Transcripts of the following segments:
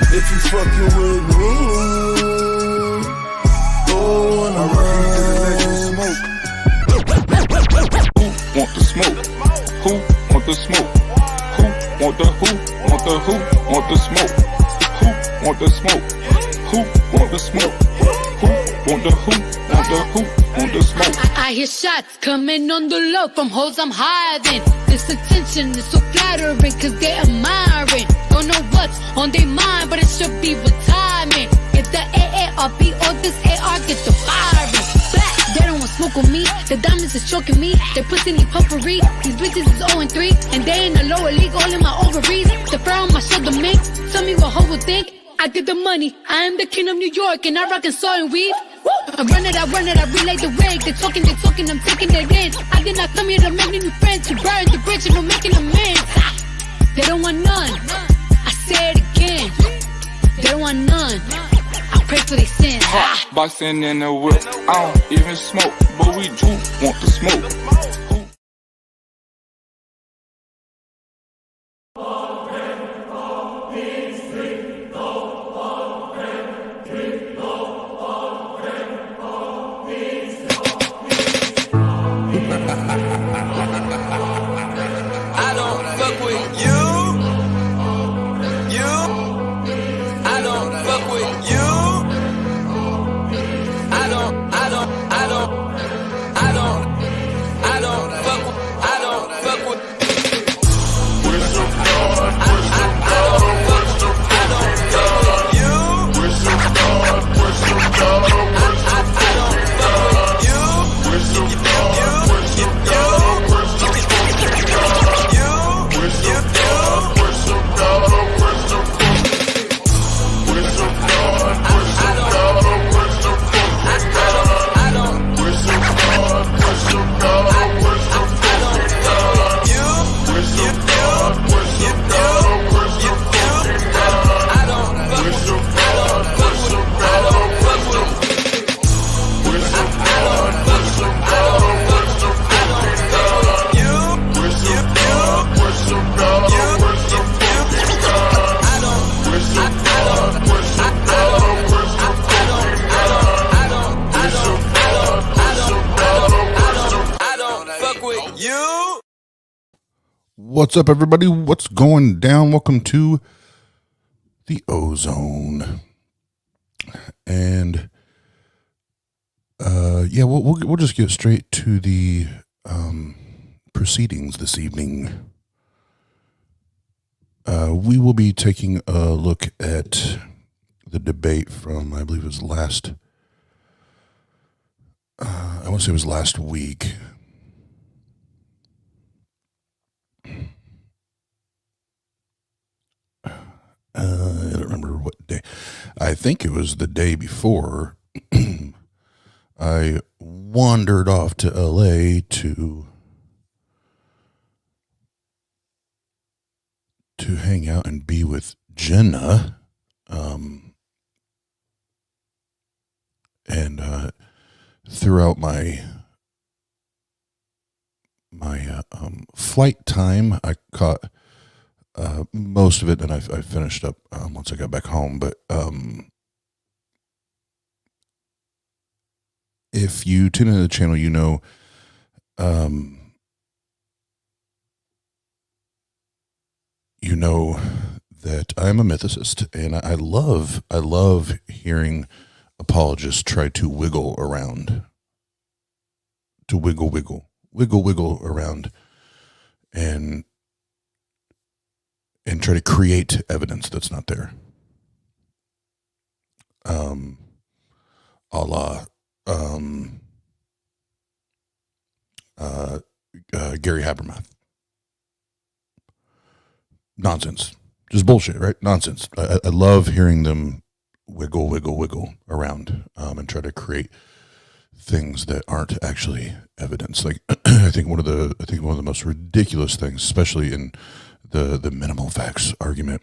If you fucking with me, oh, and I want the smoke? Who want the smoke? Who want the who? Want the who? Want the smoke? Who want the smoke? Who want the smoke? Who want the who? Want the who? Want the smoke? I hear shots coming on the low from hoes I'm hiding. This attention is so flattering cause they admiring. Don't know what's on their mind, but it should be retirement. Get the AARP or this AR, get the firing. They don't want smoke with me, the diamonds is choking me. They pussy need puffery, these bitches is 0-3. And they in the lower league, all in my ovaries. The fur on my shoulder mink, tell me what hoe would think. I get the money, I am the king of New York. And I rock and saw and weave. I run it, I relay the wig. They talking, I'm taking it in. I did not come here to make new friends. To burn the bridge and I'm making amends. They don't want none, I say it again. They don't want none, I pray for their sins. Hot boxing in the whip, I don't even smoke, but we do want the smoke. What's up, everybody? What's going down? Welcome to the OZone. And yeah, we'll just get straight to the proceedings this evening. We will be taking a look at the debate from, I believe it was last, I want to say it was last week. I don't remember what day. I think it was the day before I wandered off to LA to hang out and be with Jena. And throughout my flight time, I caught most of it, and I finished up once I got back home. But if you tune into the channel, you know that I'm a mythicist, and I love hearing apologists try to wiggle around, wiggle around, and try to create evidence that's not there. A la Gary Habermas. Nonsense. Just bullshit, right? Nonsense. I love hearing them wiggle around and try to create things that aren't actually evidence. Like I think one of the most ridiculous things, especially in the minimal facts argument.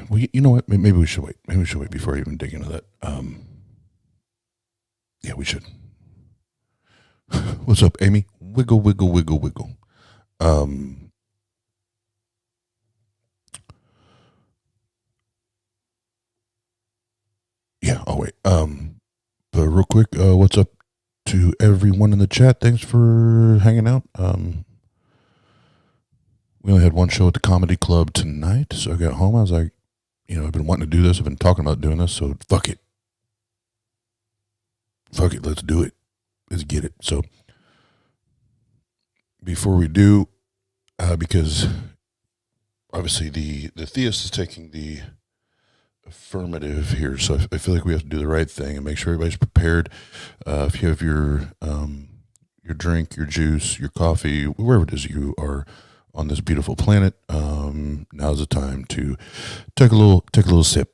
Well, you know what? Maybe we should wait. Maybe we should wait before I even dig into that. Yeah, we should. What's up, Amy? Wiggle, wiggle, wiggle, wiggle. Yeah, I'll wait. But real quick, what's up to everyone in the chat? Thanks for hanging out. We only had one show at the comedy club tonight, so I got home. I was like, I've been wanting to do this. I've been talking about doing this, so fuck it. Fuck it, let's do it. Let's get it. So, before we do, because obviously the theist is taking the affirmative here, so I feel like we have to do the right thing and make sure everybody's prepared. If you have your drink, your juice, your coffee, wherever it is you are on this beautiful planet, now's the time to take a little sip.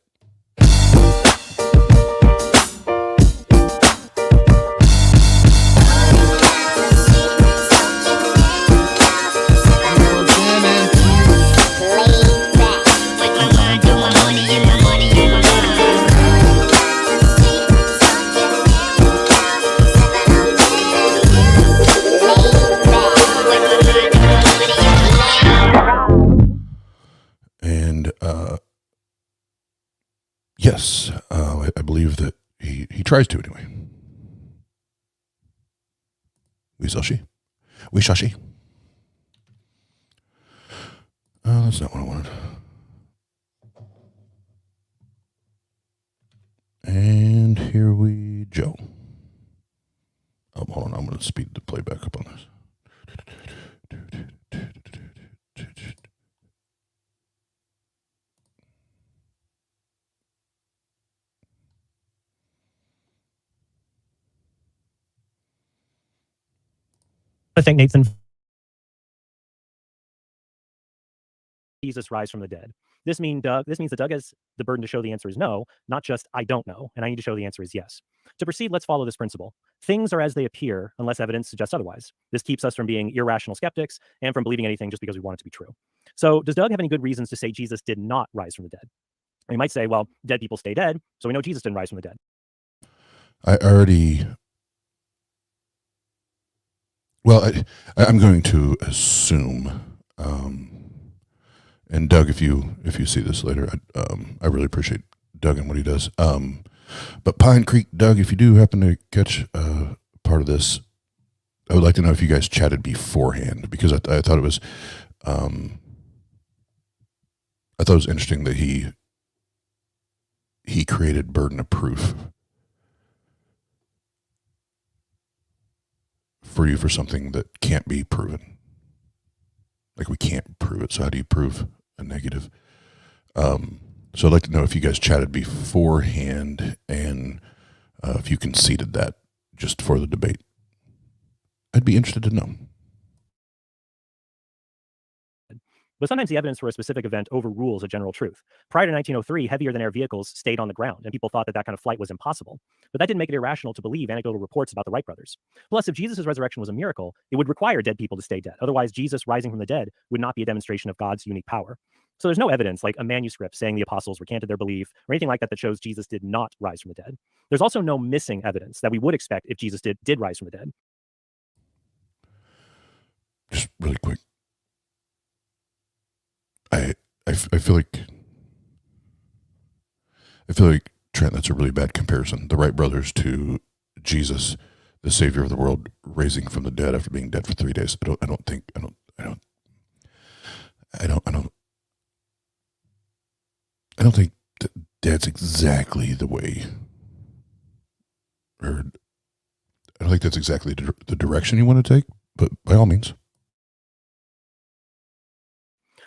And yes, I believe that he tries to anyway. We shall see. That's not what I wanted. And here we go. Oh, hold on, I'm going to speed the playback up on this. I think Nathan Jesus rise from the dead. This means that Doug has the burden to show the answer is no, not just I don't know, and I need to show the answer is yes. To proceed, let's follow this principle. Things are as they appear unless evidence suggests otherwise. This keeps us from being irrational skeptics and from believing anything just because we want it to be true. So does Doug have any good reasons to say Jesus did not rise from the dead? And you might say, well, dead people stay dead, so we know Jesus didn't rise from the dead. I'm going to assume, and Doug, if you see this later, I really appreciate Doug and what he does. But Pinecreek, Doug, if you do happen to catch part of this, I would like to know if you guys chatted beforehand, because I thought it was, interesting that he created burden of proof for you for something that can't be proven. Like, we can't prove it, so how do you prove a negative? So I'd like to know if you guys chatted beforehand and if you conceded that just for the debate. I'd be interested to know. But sometimes the evidence for a specific event overrules a general truth. Prior to 1903, heavier-than-air vehicles stayed on the ground, and people thought that kind of flight was impossible. But that didn't make it irrational to believe anecdotal reports about the Wright brothers. Plus, if Jesus' resurrection was a miracle, it would require dead people to stay dead. Otherwise, Jesus rising from the dead would not be a demonstration of God's unique power. So there's no evidence, like a manuscript saying the apostles recanted their belief, or anything like that shows Jesus did not rise from the dead. There's also no missing evidence that we would expect if Jesus did rise from the dead. Just really quick. I feel like Trent, that's a really bad comparison. The Wright brothers to Jesus, the Savior of the world, raising from the dead after being dead for 3 days. I don't think that's exactly the way, or I don't think that's exactly the direction you want to take. But by all means.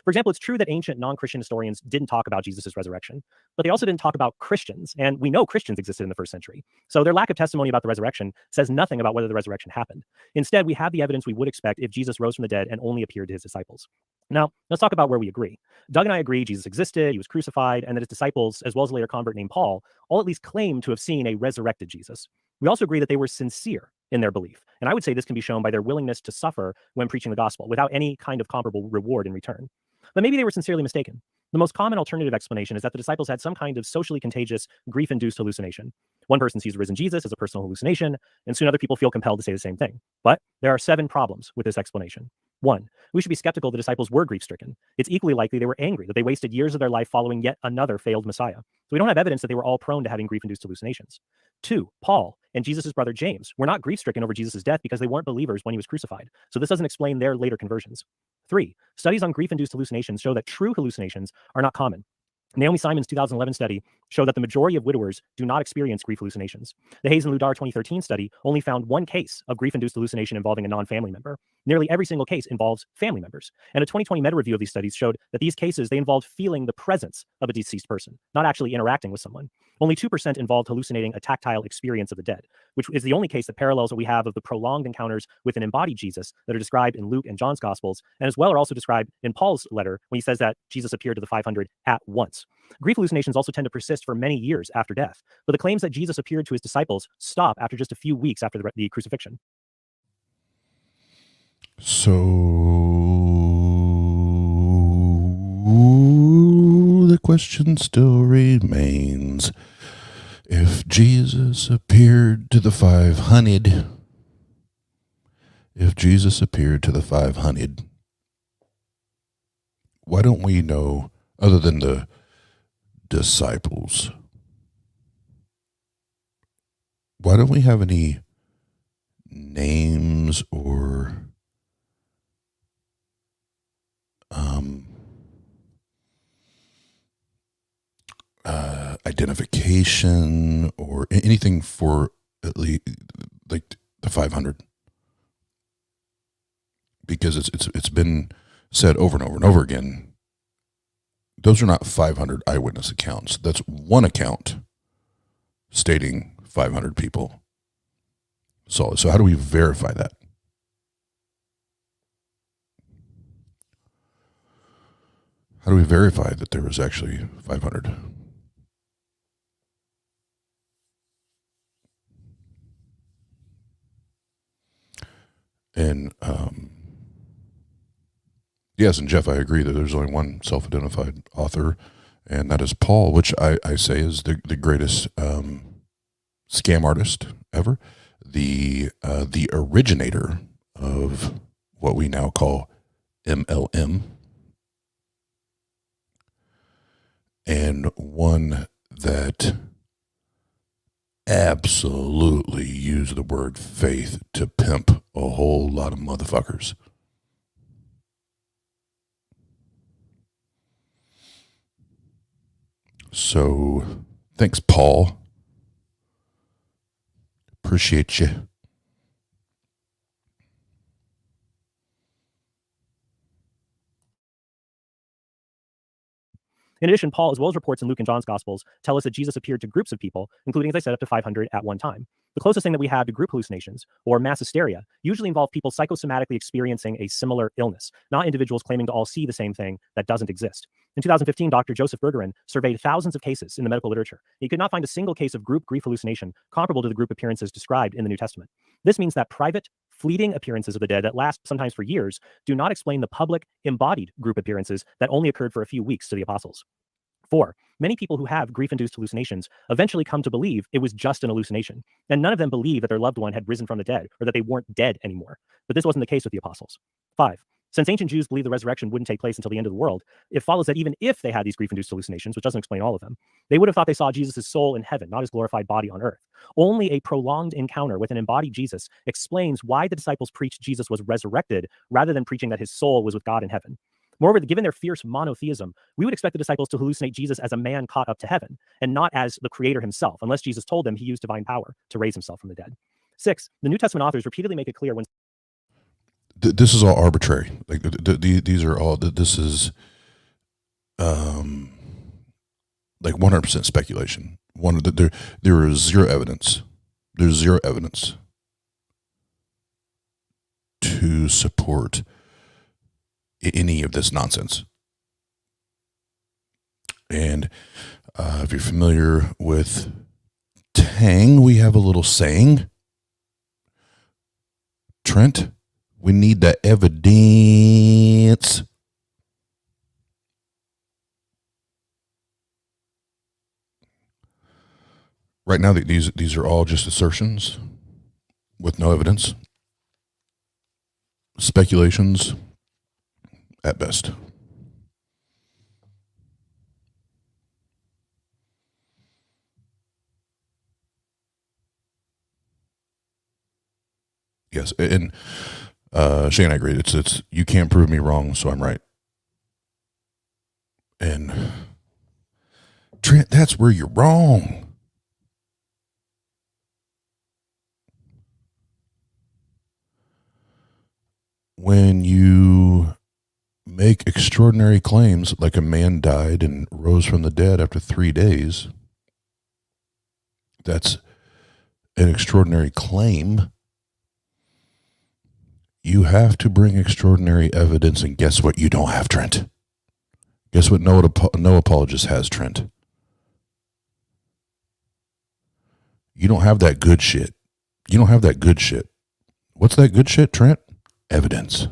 For example, it's true that ancient non-Christian historians didn't talk about Jesus' resurrection, but they also didn't talk about Christians, and we know Christians existed in the first century. So their lack of testimony about the resurrection says nothing about whether the resurrection happened. Instead, we have the evidence we would expect if Jesus rose from the dead and only appeared to his disciples. Now, let's talk about where we agree. Doug and I agree Jesus existed, he was crucified, and that his disciples, as well as a later convert named Paul, all at least claimed to have seen a resurrected Jesus. We also agree that they were sincere in their belief, and I would say this can be shown by their willingness to suffer when preaching the gospel without any kind of comparable reward in return. But maybe they were sincerely mistaken. The most common alternative explanation is that the disciples had some kind of socially contagious, grief-induced hallucination. One person sees risen Jesus as a personal hallucination, and soon other people feel compelled to say the same thing. But there are 7 problems with this explanation. 1, we should be skeptical the disciples were grief-stricken. It's equally likely they were angry that they wasted years of their life following yet another failed Messiah. So we don't have evidence that they were all prone to having grief-induced hallucinations. 2, Paul and Jesus' brother James were not grief-stricken over Jesus' death because they weren't believers when he was crucified. So this doesn't explain their later conversions. 3, studies on grief-induced hallucinations show that true hallucinations are not common. Naomi Simon's 2011 study showed that the majority of widowers do not experience grief hallucinations. The Hayes and Ludar 2013 study only found 1 case of grief-induced hallucination involving a non-family member. Nearly every single case involves family members. And a 2020 meta-review of these studies showed that these cases, they involved feeling the presence of a deceased person, not actually interacting with someone. Only 2% involved hallucinating a tactile experience of the dead, which is the only case that parallels what we have of the prolonged encounters with an embodied Jesus that are described in Luke and John's Gospels, and as well are also described in Paul's letter when he says that Jesus appeared to the 500 at once. Grief hallucinations also tend to persist for many years after death, but the claims that Jesus appeared to his disciples stop after just a few weeks after the crucifixion. So the question still remains. If Jesus appeared to the 500, why don't we know, other than the disciples, why don't we have any names or identification or anything for at least like the 500? Because it's been said over and over and over again, those are not 500 eyewitness accounts. That's one account stating 500 people saw it. So how do we verify that? How do we verify that there was actually 500? And yes, and Jeff, I agree that there's only one self-identified author, and that is Paul, which I say is the greatest scam artist ever, the originator of what we now call MLM, and one that absolutely used the word faith to pimp a whole lot of motherfuckers. So, thanks, Paul. Appreciate you. In addition, Paul, as well as reports in Luke and John's Gospels, tell us that Jesus appeared to groups of people, including, as I said, up to 500 at one time. The closest thing that we have to group hallucinations, or mass hysteria, usually involve people psychosomatically experiencing a similar illness, not individuals claiming to all see the same thing that doesn't exist. In 2015, Dr. Joseph Bergeron surveyed thousands of cases in the medical literature. He could not find a single case of group grief hallucination comparable to the group appearances described in the New Testament. This means that private, fleeting appearances of the dead that last sometimes for years do not explain the public, embodied group appearances that only occurred for a few weeks to the apostles. 4, many people who have grief-induced hallucinations eventually come to believe it was just an hallucination, and none of them believe that their loved one had risen from the dead or that they weren't dead anymore. But this wasn't the case with the apostles. 5, since ancient Jews believed the resurrection wouldn't take place until the end of the world, it follows that even if they had these grief-induced hallucinations, which doesn't explain all of them, they would have thought they saw Jesus' soul in heaven, not his glorified body on earth. Only a prolonged encounter with an embodied Jesus explains why the disciples preached Jesus was resurrected rather than preaching that his soul was with God in heaven. Moreover, given their fierce monotheism, we would expect the disciples to hallucinate Jesus as a man caught up to heaven, and not as the creator himself, unless Jesus told them he used divine power to raise himself from the dead. 6, the New Testament authors repeatedly make it clear when... This is all arbitrary. Like these are all, this is like 100% speculation. There is zero evidence. There's zero evidence to support any of this nonsense. And if you're familiar with TANG, we have a little saying. Trent, we need the evidence. right now, these are all just assertions with no evidence, speculations at best. Yes, and Shane, I agree. It's you can't prove me wrong, so I'm right. And Trent, that's where you're wrong. When you make extraordinary claims like a man died and rose from the dead after 3 days, that's an extraordinary claim. You have to bring extraordinary evidence, and guess what you don't have, Trent? Guess what no apologist has, Trent? You don't have that good shit. You don't have that good shit. What's that good shit, Trent? Evidence.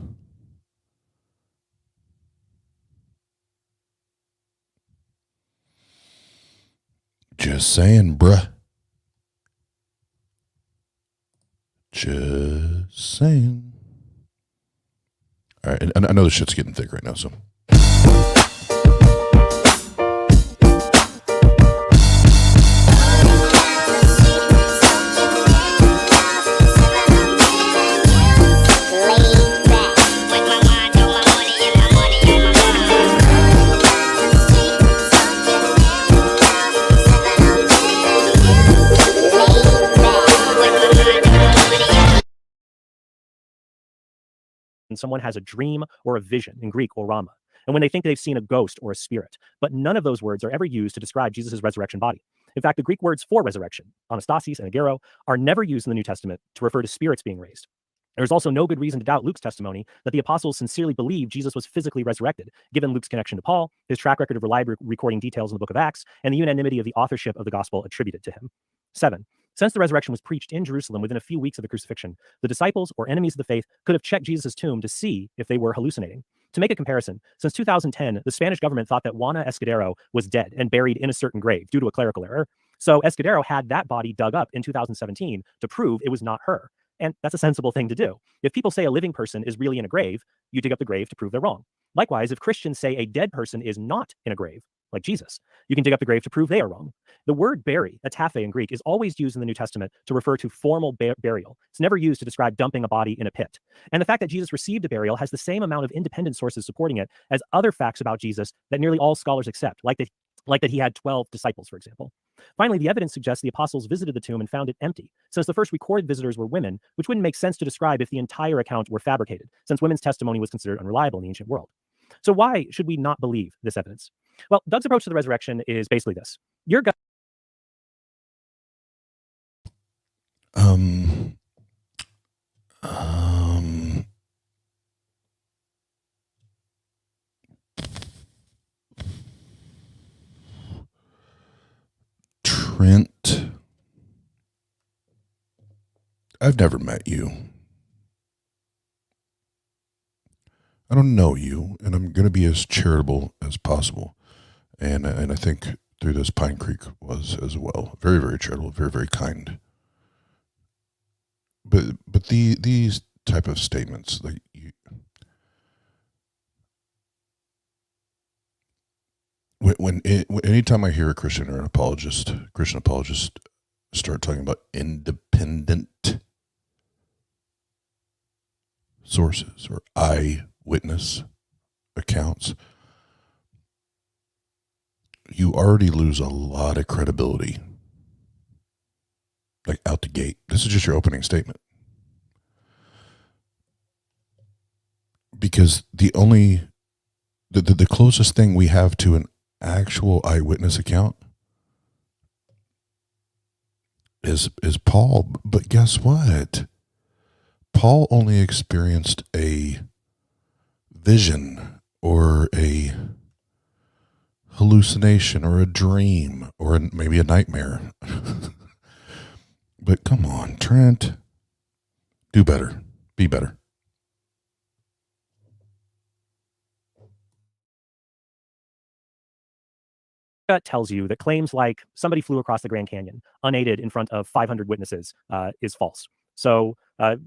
Just saying, bruh. Just saying. All right, and I know this shit's getting thick right now, so. And someone has a dream or a vision, in Greek, orama, and when they think they've seen a ghost or a spirit. But none of those words are ever used to describe Jesus' resurrection body. In fact, the Greek words for resurrection, anastasis and agero, are never used in the New Testament to refer to spirits being raised. There's also no good reason to doubt Luke's testimony that the apostles sincerely believed Jesus was physically resurrected, given Luke's connection to Paul, his track record of reliably recording details in the book of Acts, and the unanimity of the authorship of the gospel attributed to him. 7. Since the resurrection was preached in Jerusalem within a few weeks of the crucifixion, the disciples or enemies of the faith could have checked Jesus' tomb to see if they were hallucinating. To make a comparison, since 2010, the Spanish government thought that Juana Escudero was dead and buried in a certain grave due to a clerical error. So Escudero had that body dug up in 2017 to prove it was not her. And that's a sensible thing to do. If people say a living person is really in a grave, you dig up the grave to prove they're wrong. Likewise, if Christians say a dead person is not in a grave, like Jesus, you can dig up the grave to prove they are wrong. The word bury, ataphe in Greek, is always used in the New Testament to refer to formal burial. It's never used to describe dumping a body in a pit. And the fact that Jesus received a burial has the same amount of independent sources supporting it as other facts about Jesus that nearly all scholars accept, like that he had 12 disciples, for example. Finally, the evidence suggests the apostles visited the tomb and found it empty, since the first recorded visitors were women, which wouldn't make sense to describe if the entire account were fabricated, since women's testimony was considered unreliable in the ancient world. So why should we not believe this evidence? Well, Doug's approach to the resurrection is basically this. Your God Trent, I've never met you. I don't know you, and I'm going to be as charitable as possible. And I think through this Pinecreek was as well. Very, very charitable, very, very kind. But these type of statements, like anytime I hear a Christian or Christian apologist start talking about independent sources or eyewitness accounts, you already lose a lot of credibility, like out the gate. This is just your opening statement. Because the closest thing we have to an actual eyewitness account is Paul. But guess what? Paul only experienced a vision or a hallucination or a dream or maybe a nightmare. But come on, Trent. Do better. Be better. gut tells you that claims like somebody flew across the Grand Canyon unaided in front of 500 witnesses is false. So,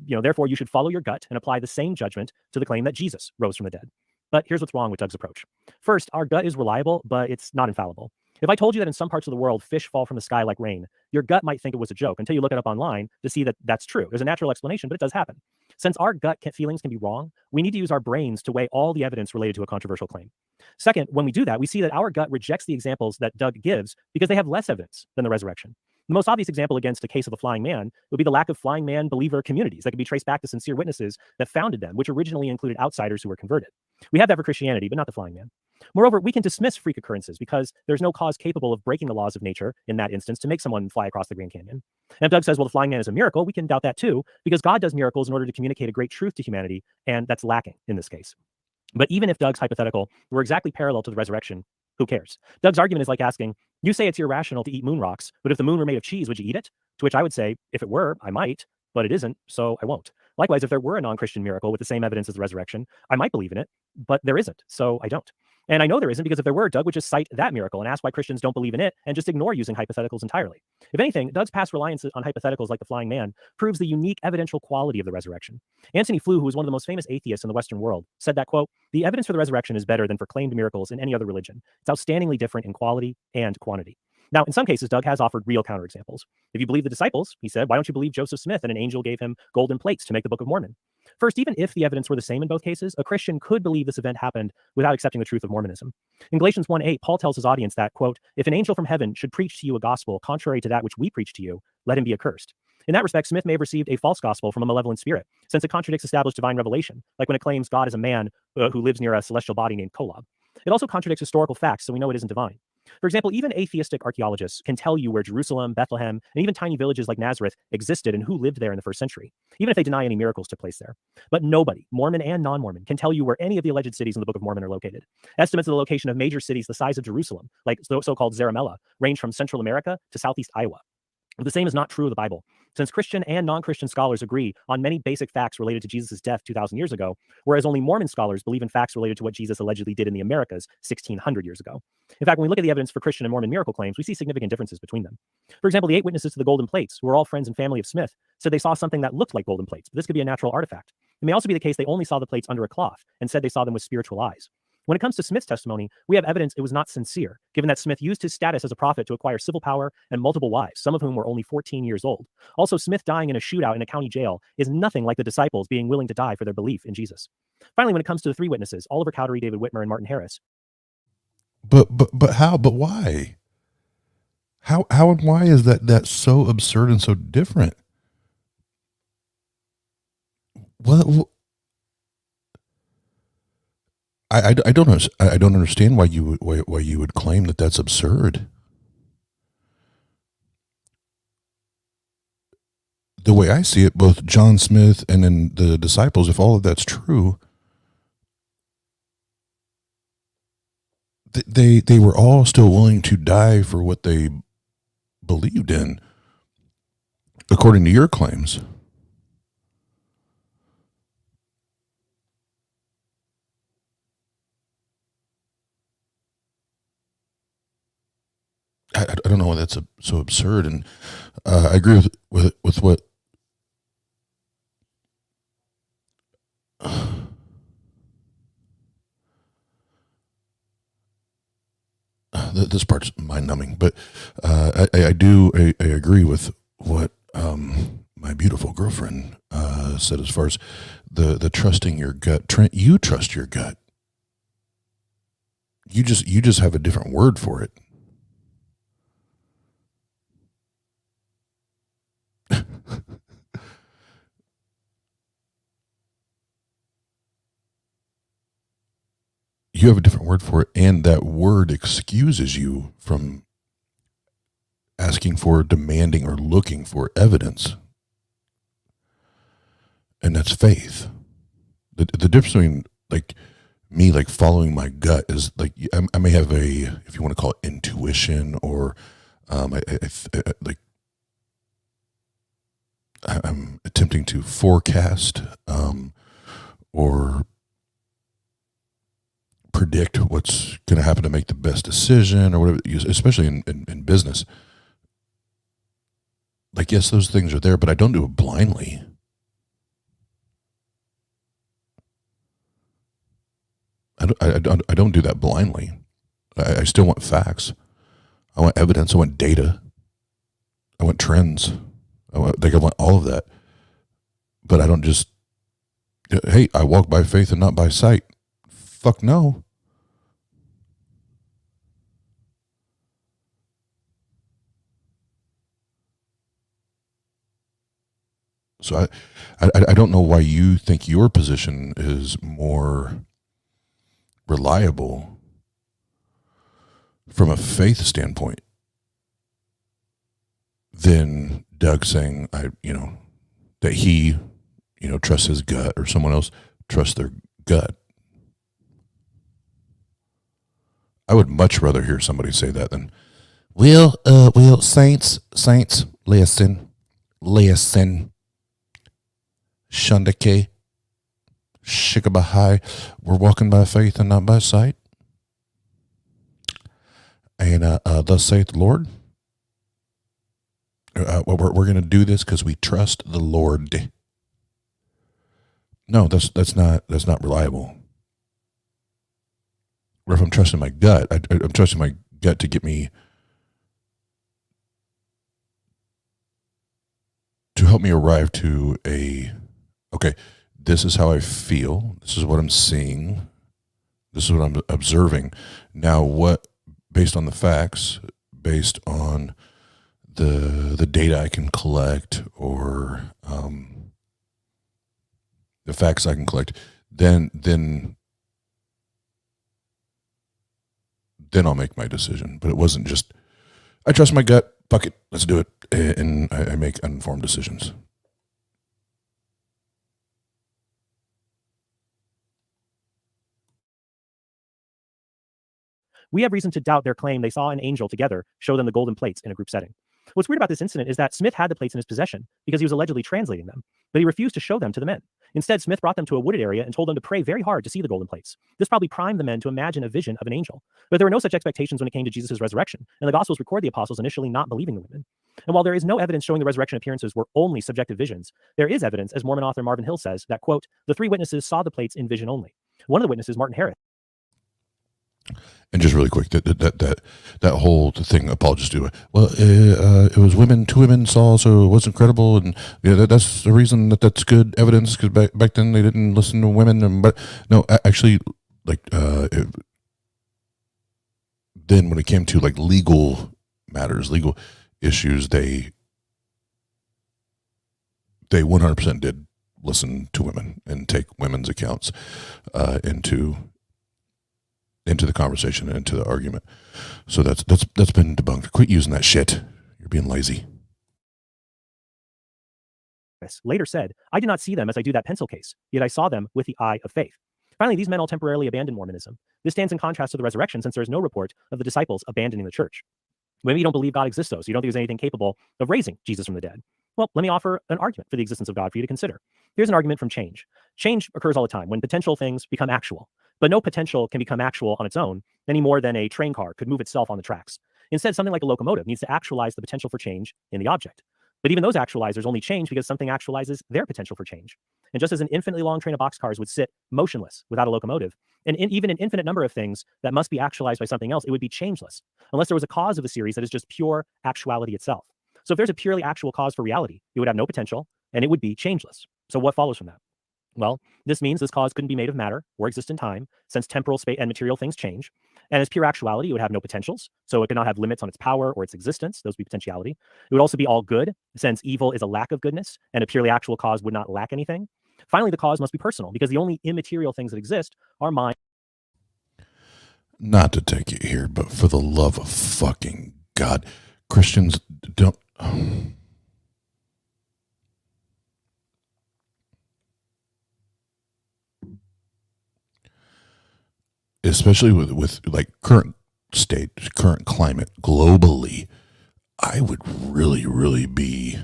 therefore you should follow your gut and apply the same judgment to the claim that Jesus rose from the dead. But here's what's wrong with Doug's approach. First, our gut is reliable, but it's not infallible. If I told you that in some parts of the world, fish fall from the sky like rain, your gut might think it was a joke until you look it up online to see that that's true. There's a natural explanation, but it does happen. Since our gut feelings can be wrong, we need to use our brains to weigh all the evidence related to a controversial claim. Second, when we do that, we see that our gut rejects the examples that Doug gives because they have less evidence than the resurrection. The most obvious example against a case of a flying man would be the lack of flying man believer communities that could be traced back to sincere witnesses that founded them, which originally included outsiders who were converted. We have that for Christianity, but not the flying man. Moreover, we can dismiss freak occurrences because there's no cause capable of breaking the laws of nature in that instance to make someone fly across the Grand Canyon. And if Doug says, well, the flying man is a miracle, we can doubt that too, because God does miracles in order to communicate a great truth to humanity, and that's lacking in this case. But even if Doug's hypothetical were exactly parallel to the resurrection, who cares? Doug's argument is like asking, you say it's irrational to eat moon rocks, but if the moon were made of cheese, would you eat it? To which I would say, if it were, I might, but it isn't, so I won't. Likewise, if there were a non-Christian miracle with the same evidence as the resurrection, I might believe in it, but there isn't, so I don't. And I know there isn't because if there were, Doug would just cite that miracle and ask why Christians don't believe in it and just ignore using hypotheticals entirely. If anything, Doug's past reliance on hypotheticals like the flying man proves the unique evidential quality of the resurrection. Antony Flew, who was one of the most famous atheists in the Western world, said that, quote, the evidence for the resurrection is better than for claimed miracles in any other religion. It's outstandingly different in quality and quantity. Now, in some cases, Doug has offered real counterexamples. If you believe the disciples, he said, why don't you believe Joseph Smith and an angel gave him golden plates to make the Book of Mormon? First, even if the evidence were the same in both cases, a Christian could believe this event happened without accepting the truth of Mormonism. In Galatians 1:8, Paul tells his audience that, quote, if an angel from heaven should preach to you a gospel contrary to that which we preach to you, let him be accursed. In that respect, Smith may have received a false gospel from a malevolent spirit, since it contradicts established divine revelation, like when it claims God is a man who lives near a celestial body named Kolob. It also contradicts historical facts, so we know it isn't divine. For example, even atheistic archaeologists can tell you where Jerusalem, Bethlehem, and even tiny villages like Nazareth existed and who lived there in the first century, even if they deny any miracles took place there. But nobody, Mormon and non-Mormon, can tell you where any of the alleged cities in the Book of Mormon are located. Estimates of the location of major cities the size of Jerusalem, like so-called Zarahemla, range from Central America to Southeast Iowa. The same is not true of the Bible, since Christian and non-Christian scholars agree on many basic facts related to Jesus' death 2,000 years ago, whereas only Mormon scholars believe in facts related to what Jesus allegedly did in the Americas 1,600 years ago. In fact, when we look at the evidence for Christian and Mormon miracle claims, we see significant differences between them. For example, the 8 witnesses to the golden plates, who were all friends and family of Smith, said they saw something that looked like golden plates, but this could be a natural artifact. It may also be the case they only saw the plates under a cloth and said they saw them with spiritual eyes. When it comes to Smith's testimony, we have evidence it was not sincere, given that Smith used his status as a prophet to acquire civil power and multiple wives, some of whom were only 14 years old. Also, Smith dying in a shootout in a county jail is nothing like the disciples being willing to die for their belief in Jesus. Finally, when it comes to the 3 witnesses, Oliver Cowdery, David Whitmer, and Martin Harris. But how? But why? How and why is that so absurd and so different? What? I don't understand why you would claim that that's absurd. The way I see it, both John Smith and then the disciples, if all of that's true, they were all still willing to die for what they believed in, according to your claims. I don't know why that's so absurd, and I agree with what this part's mind-numbing, but I agree with what my beautiful girlfriend said as far as the trusting your gut. Trent, you trust your gut. You just have a different word for it. You have a different word for it, and that word excuses you from asking for, demanding, or looking for evidence. And that's faith. The difference between me following my gut is I may have if you want to call it intuition, or I'm attempting to forecast or predict what's going to happen to make the best decision or whatever, especially in business. Like, yes, those things are there, but I don't do it blindly. I don't do that blindly. I still want facts. I want evidence. I want data. I want trends. I want all of that. But I don't just, hey, I walk by faith and not by sight. Fuck no. So I don't know why you think your position is more reliable from a faith standpoint than Doug saying that he trusts his gut, or someone else trusts their gut. I would much rather hear somebody say that than, well, saints, listen, Shundake, Shikabahai, we're walking by faith and not by sight. And thus saith the Lord. We're going to do this because we trust the Lord. No, that's not reliable. Or if I'm trusting my gut, I'm trusting my gut to get me, to help me arrive to okay, this is how I feel. This is what I'm seeing. This is what I'm observing. Now, what, based on the facts, based on the data I can collect, or the facts I can collect, then I'll make my decision. But it wasn't just, I trust my gut, fuck it, let's do it, and I make uninformed decisions. We have reason to doubt their claim they saw an angel together show them the golden plates in a group setting. What's weird about this incident is that Smith had the plates in his possession because he was allegedly translating them, but he refused to show them to the men. Instead, Smith brought them to a wooded area and told them to pray very hard to see the golden plates. This probably primed the men to imagine a vision of an angel. But there were no such expectations when it came to Jesus' resurrection, and the Gospels record the apostles initially not believing the women. And while there is no evidence showing the resurrection appearances were only subjective visions, there is evidence, as Mormon author Marvin Hill says, that, quote, the three witnesses saw the plates in vision only. One of the witnesses, Martin Harris. And just really quick, that whole thing, apologists do. Well, it was women, two women saw, so it wasn't credible, and that's the reason that's good evidence, because back then they didn't listen to women. But no, actually, then when it came to legal matters, legal issues, they 100% did listen to women and take women's accounts into the conversation and into the argument. So that's been debunked. Quit using that shit. You're being lazy. Later said, I did not see them as I do that pencil case, yet I saw them with the eye of faith. Finally, these men all temporarily abandoned Mormonism. This stands in contrast to the resurrection, since there is no report of the disciples abandoning the church. Maybe you don't believe God exists, though, so you don't think there's anything capable of raising Jesus from the dead. Well, let me offer an argument for the existence of God for you to consider. Here's an argument from change. Change occurs all the time when potential things become actual. But no potential can become actual on its own any more than a train car could move itself on the tracks. Instead, something like a locomotive needs to actualize the potential for change in the object. But even those actualizers only change because something actualizes their potential for change. And just as an infinitely long train of boxcars would sit motionless without a locomotive, and even an infinite number of things that must be actualized by something else, it would be changeless, unless there was a cause of the series that is just pure actuality itself. So if there's a purely actual cause for reality, it would have no potential, and it would be changeless. So what follows from that? Well, this means this cause couldn't be made of matter or exist in time, since temporal, space, and material things change. And as pure actuality, it would have no potentials, so it could not have limits on its power or its existence. Those would be potentiality. It would also be all good, since evil is a lack of goodness, and a purely actual cause would not lack anything. Finally, the cause must be personal, because the only immaterial things that exist are mind. Not to take it here, but for the love of fucking God, Christians don't... Especially with current state, current climate globally, I would really be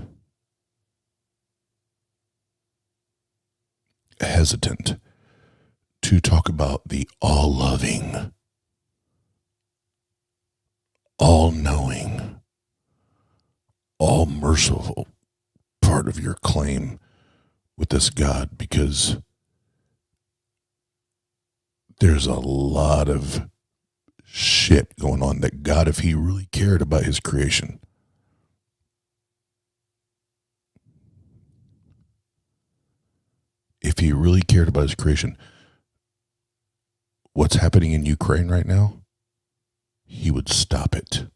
hesitant to talk about the all-loving, all-knowing, all-merciful part of your claim with this God, because there's a lot of shit going on that God, if he really cared about his creation, if he really cared about his creation, what's happening in Ukraine right now, he would stop it.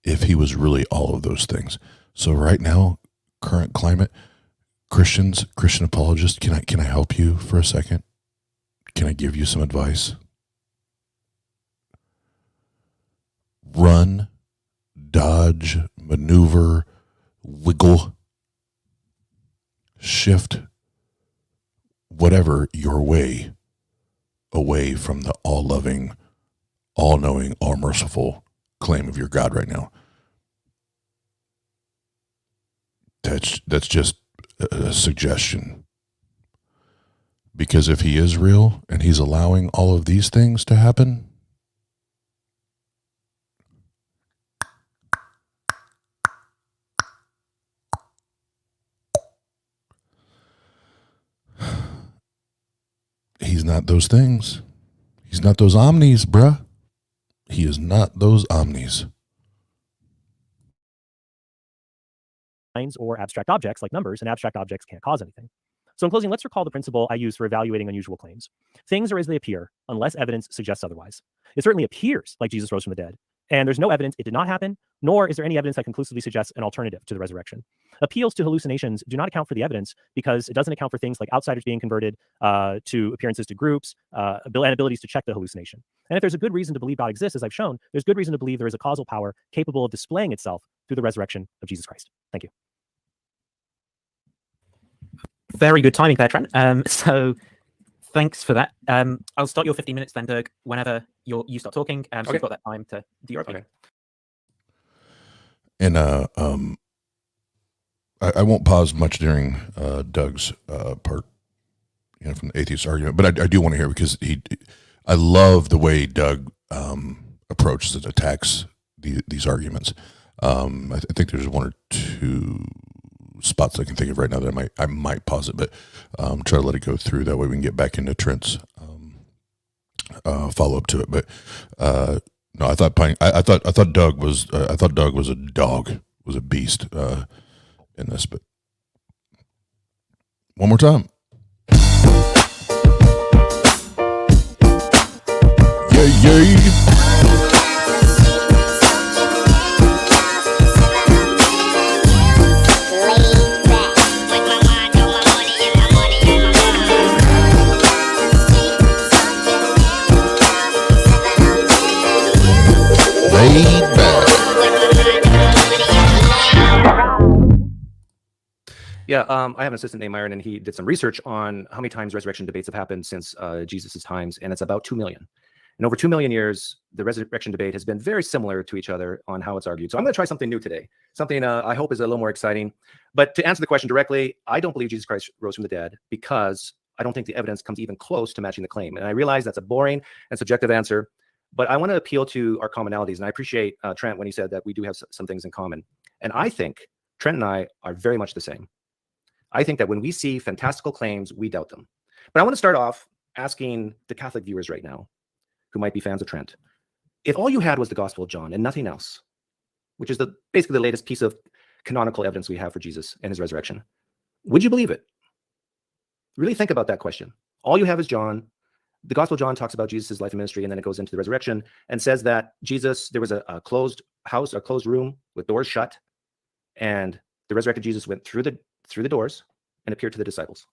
If he was really all of those things. So right now, current climate, Christian apologists, can I help you for a second? Can I give you some advice? Run, dodge, maneuver, wiggle, shift, whatever your way away from the all-loving, all-knowing, all-merciful claim of your God right now. That's just a suggestion. Because if he is real and he's allowing all of these things to happen, he's not those things. He's not those omnis, bruh. He is not those omnis. Or abstract objects like numbers, and abstract objects can't cause anything. So in closing, let's recall the principle I use for evaluating unusual claims. Things are as they appear, unless evidence suggests otherwise. It certainly appears like Jesus rose from the dead, and there's no evidence it did not happen, nor is there any evidence that conclusively suggests an alternative to the resurrection. Appeals to hallucinations do not account for the evidence because it doesn't account for things like outsiders being converted to appearances to groups, and abilities to check the hallucination. And if there's a good reason to believe God exists, as I've shown, there's good reason to believe there is a causal power capable of displaying itself through the resurrection of Jesus Christ. Thank you. Very good timing there, Trent. So thanks for that. I'll start your 15 minutes then, Dirk, whenever you start talking. So Okay. you've got that time to do your opening. Okay. And I won't pause much during Doug's part, from the atheist argument, but I do want to hear, because I love the way Doug approaches and attacks these arguments. I think there's one or two spots I can think of right now that I might pause it, but try to let it go through. That way we can get back into Trent's follow up to it. But no, I thought Doug was a dog, was a beast in this. But one more time. Yeah. Yeah, I have an assistant named Myron, and he did some research on how many times resurrection debates have happened since Jesus' times, and it's about 2 million. In over 2 million years, the resurrection debate has been very similar to each other on how it's argued. So I'm going to try something new today, something I hope is a little more exciting. But to answer the question directly, I don't believe Jesus Christ rose from the dead because I don't think the evidence comes even close to matching the claim. And I realize that's a boring and subjective answer, but I want to appeal to our commonalities. And I appreciate Trent when he said that we do have some things in common. And I think Trent and I are very much the same. I think that when we see fantastical claims, we doubt them. But I want to start off asking the Catholic viewers right now, who might be fans of Trent, if all you had was the Gospel of John and nothing else, which is basically the latest piece of canonical evidence we have for Jesus and his resurrection, would you believe it? Really think about that question. All you have is John. The Gospel of John talks about Jesus' life and ministry, and then it goes into the resurrection and says that there was a closed house, a closed room with doors shut, and the resurrected Jesus went through the doors and appeared to the disciples.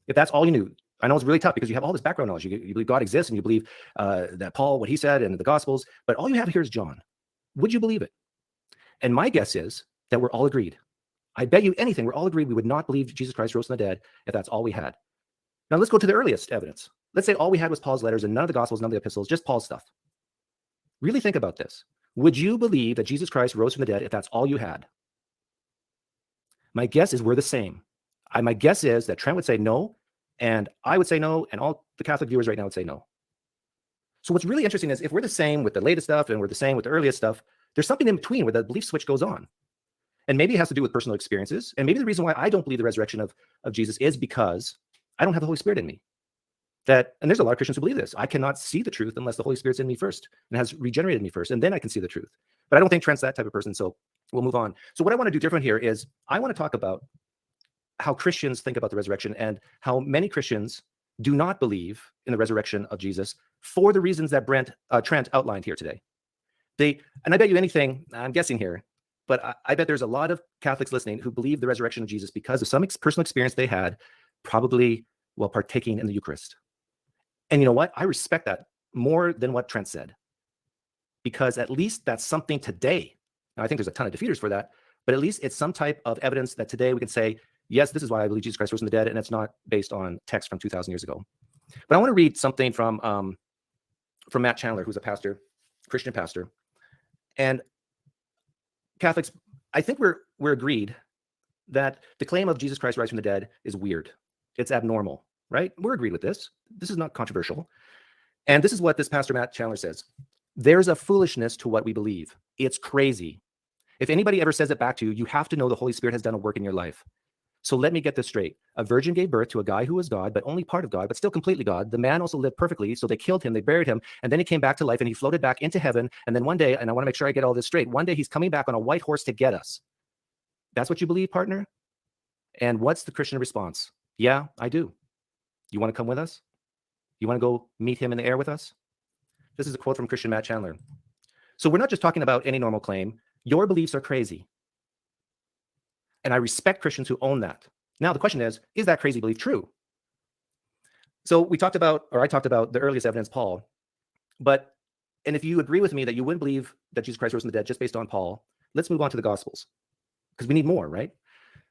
If that's all you knew, I know it's really tough because you have all this background knowledge. You believe God exists, and you believe that Paul, what he said in the Gospels, but all you have here is John. Would you believe it? And my guess is that we're all agreed. I bet you anything, we're all agreed we would not believe Jesus Christ rose from the dead if that's all we had. Now let's go to the earliest evidence. Let's say all we had was Paul's letters and none of the Gospels, none of the epistles, just Paul's stuff. Really think about this. Would you believe that Jesus Christ rose from the dead if that's all you had? My guess is we're the same. My guess is that Trent would say no, And I would say no, and all the Catholic viewers right now would say no. So what's really interesting is if we're the same with the latest stuff and we're the same with the earliest stuff, there's something in between where the belief switch goes on. And maybe it has to do with personal experiences. And maybe the reason why I don't believe the resurrection of Jesus is because I don't have the Holy Spirit in me. And there's a lot of Christians who believe this. I cannot see the truth unless the Holy Spirit's in me first and has regenerated me first, and then I can see the truth. But I don't think Trent's that type of person, so we'll move on. So what I want to do different here is I want to talk about how Christians think about the resurrection and how many Christians do not believe in the resurrection of Jesus for the reasons that Trent outlined here today. And I bet you anything, I'm guessing here, but I bet there's a lot of Catholics listening who believe the resurrection of Jesus because of some personal experience they had, probably while partaking in the Eucharist. And you know what? I respect that more than what Trent said, because at least that's something today. Now, I think there's a ton of defeaters for that, but at least it's some type of evidence that today we can say, yes, this is why I believe Jesus Christ rose from the dead, and it's not based on text from 2,000 years ago. But I want to read something from Matt Chandler, who's a pastor, Christian pastor. And Catholics, I think we're agreed that the claim of Jesus Christ rise from the dead is weird. It's abnormal, right? We're agreed with this. This is not controversial. And this is what this pastor Matt Chandler says. There's a foolishness to what we believe. It's crazy. If anybody ever says it back to you, you have to know the Holy Spirit has done a work in your life. So let me get this straight. A virgin gave birth to a guy who was God, but only part of God, but still completely God. The man also lived perfectly, so they killed him, they buried him, and then he came back to life and he floated back into heaven. And then one day, and I want to make sure I get all this straight, one day he's coming back on a white horse to get us. That's what you believe, partner? And what's the Christian response? Yeah, I do. You want to come with us? You want to go meet him in the air with us? This is a quote from Christian Matt Chandler. So we're not just talking about any normal claim. Your beliefs are crazy. And I respect Christians who own that. Now, the question is that crazy belief true? So I talked about the earliest evidence, Paul. And if you agree with me that you wouldn't believe that Jesus Christ rose from the dead just based on Paul, let's move on to the Gospels, because we need more, right?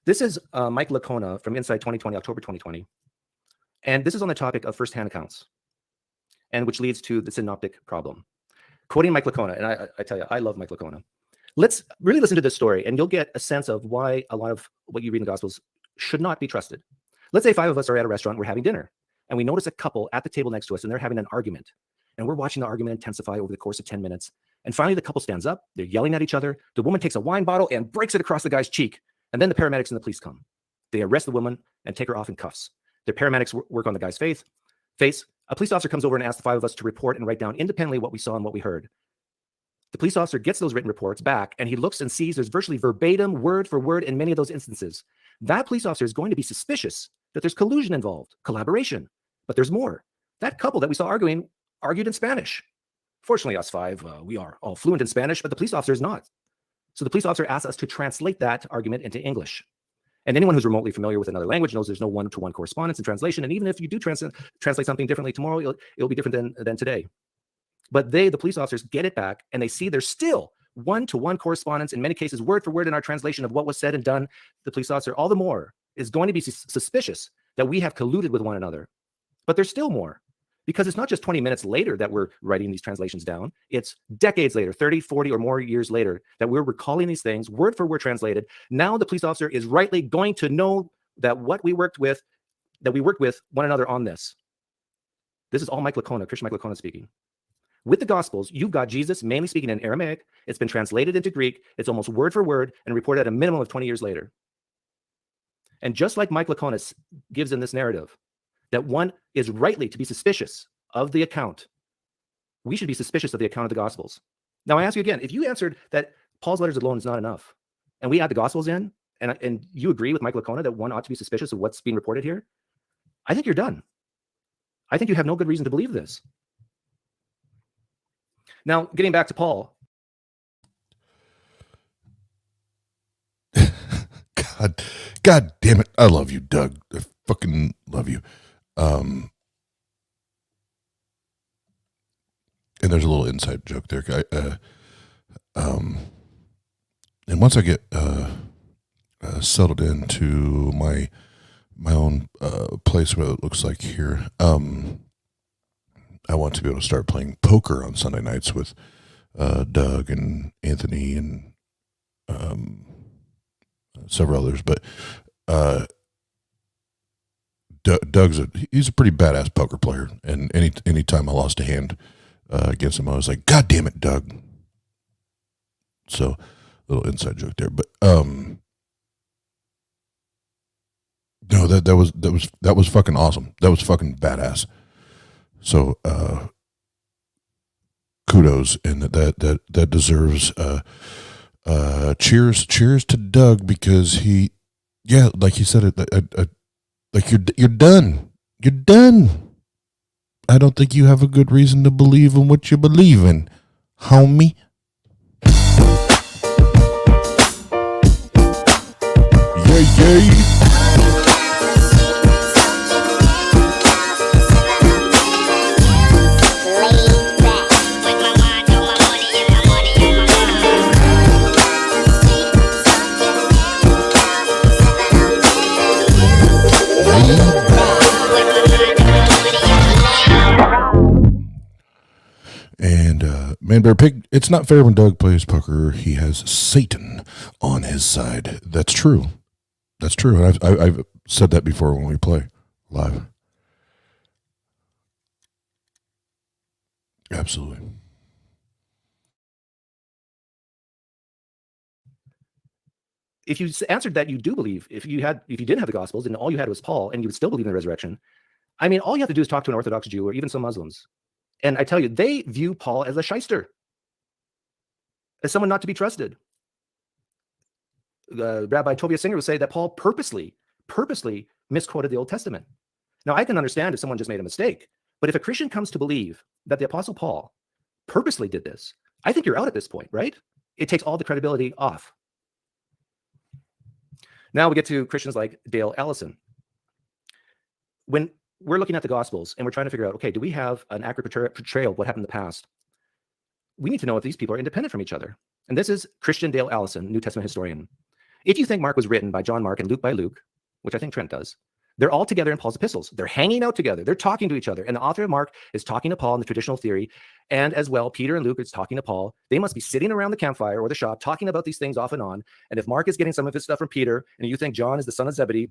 This is Mike Licona from Insight 2020, October 2020. And this is on the topic of first-hand accounts, and which leads to the synoptic problem. Quoting Mike Licona, and I tell you, I love Mike Licona. Let's really listen to this story, and you'll get a sense of why a lot of what you read in the Gospels should not be trusted. Let's say 5 of us are at a restaurant, we're having dinner, and we notice a couple at the table next to us, and they're having an argument. And we're watching the argument intensify over the course of 10 minutes. And finally, the couple stands up, they're yelling at each other. The woman takes a wine bottle and breaks it across the guy's cheek. And then the paramedics and the police come. They arrest the woman and take her off in cuffs. The paramedics work on the guy's face. A police officer comes over and asks the 5 of us to report and write down independently what we saw and what we heard. The police officer gets those written reports back, and he looks and sees there's virtually verbatim, word for word in many of those instances. That police officer is going to be suspicious that there's collusion involved, collaboration. But there's more. That couple that we saw argued in Spanish. Fortunately, us 5, we are all fluent in Spanish, but the police officer is not. So the police officer asks us to translate that argument into English. And anyone who's remotely familiar with another language knows there's no one-to-one correspondence in translation. And even if you do translate something differently tomorrow, it'll be different than today. But the police officers, get it back, and they see there's still one-to-one correspondence, in many cases, word for word in our translation of what was said and done. The police officer, all the more, is going to be suspicious that we have colluded with one another. But there's still more, because it's not just 20 minutes later that we're writing these translations down. It's decades later, 30, 40 or more years later, that we're recalling these things, word for word translated. Now the police officer is rightly going to know that we worked with one another on this. This is all Mike Licona, Christian Mike Licona speaking. With the Gospels, you've got Jesus mainly speaking in Aramaic. It's been translated into Greek. It's almost word for word and reported at a minimum of 20 years later. And just like Mike Licona gives in this narrative, that one is rightly to be suspicious of the account, we should be suspicious of the account of the Gospels. Now, I ask you again, if you answered that Paul's letters alone is not enough, and we add the Gospels in, and you agree with Mike Licona that one ought to be suspicious of what's being reported here, I think you're done. I think you have no good reason to believe this. Now, getting back to Paul. God damn it. I love you, Doug. I fucking love you. And there's a little inside joke there. And once I get settled into my own place, what it looks like here, I want to be able to start playing poker on Sunday nights with Doug and Anthony and several others. But Doug's he's a pretty badass poker player, and any time I lost a hand against him, I was like, God damn it, Doug. So, little inside joke there, but no, that was fucking awesome. That was fucking badass. So, kudos, and that deserves cheers to Doug, because he, yeah, like he said it, like you're done. You're done. I don't think you have a good reason to believe in what you believe in, homie. Yay. And Man Bear Pig, it's not fair when Doug plays poker. He has Satan on his side. That's true. That's true. And I've said that before when we play live. Absolutely. If you answered that you do believe, if you didn't have the Gospels and all you had was Paul, and you would still believe in the resurrection, I mean, all you have to do is talk to an Orthodox Jew or even some Muslims. And I tell you, they view Paul as a shyster, as someone not to be trusted. Rabbi Tobias Singer would say that Paul purposely misquoted the Old Testament. Now, I can understand if someone just made a mistake, but if a Christian comes to believe that the Apostle Paul purposely did this, I think you're out at this point, right? It takes all the credibility off. Now we get to Christians like Dale Allison. When we're looking at the Gospels and we're trying to figure out, okay, do we have an accurate portrayal of what happened in the past? We need to know if these people are independent from each other. And this is Christian Dale Allison, New Testament historian. If you think Mark was written by John Mark and Luke by Luke, which I think Trent does, they're all together in Paul's epistles. They're hanging out together. They're talking to each other. And the author of Mark is talking to Paul in the traditional theory. And as well, Peter and Luke is talking to Paul. They must be sitting around the campfire or the shop talking about these things off and on. And if Mark is getting some of his stuff from Peter, and you think John is the son of Zebedee,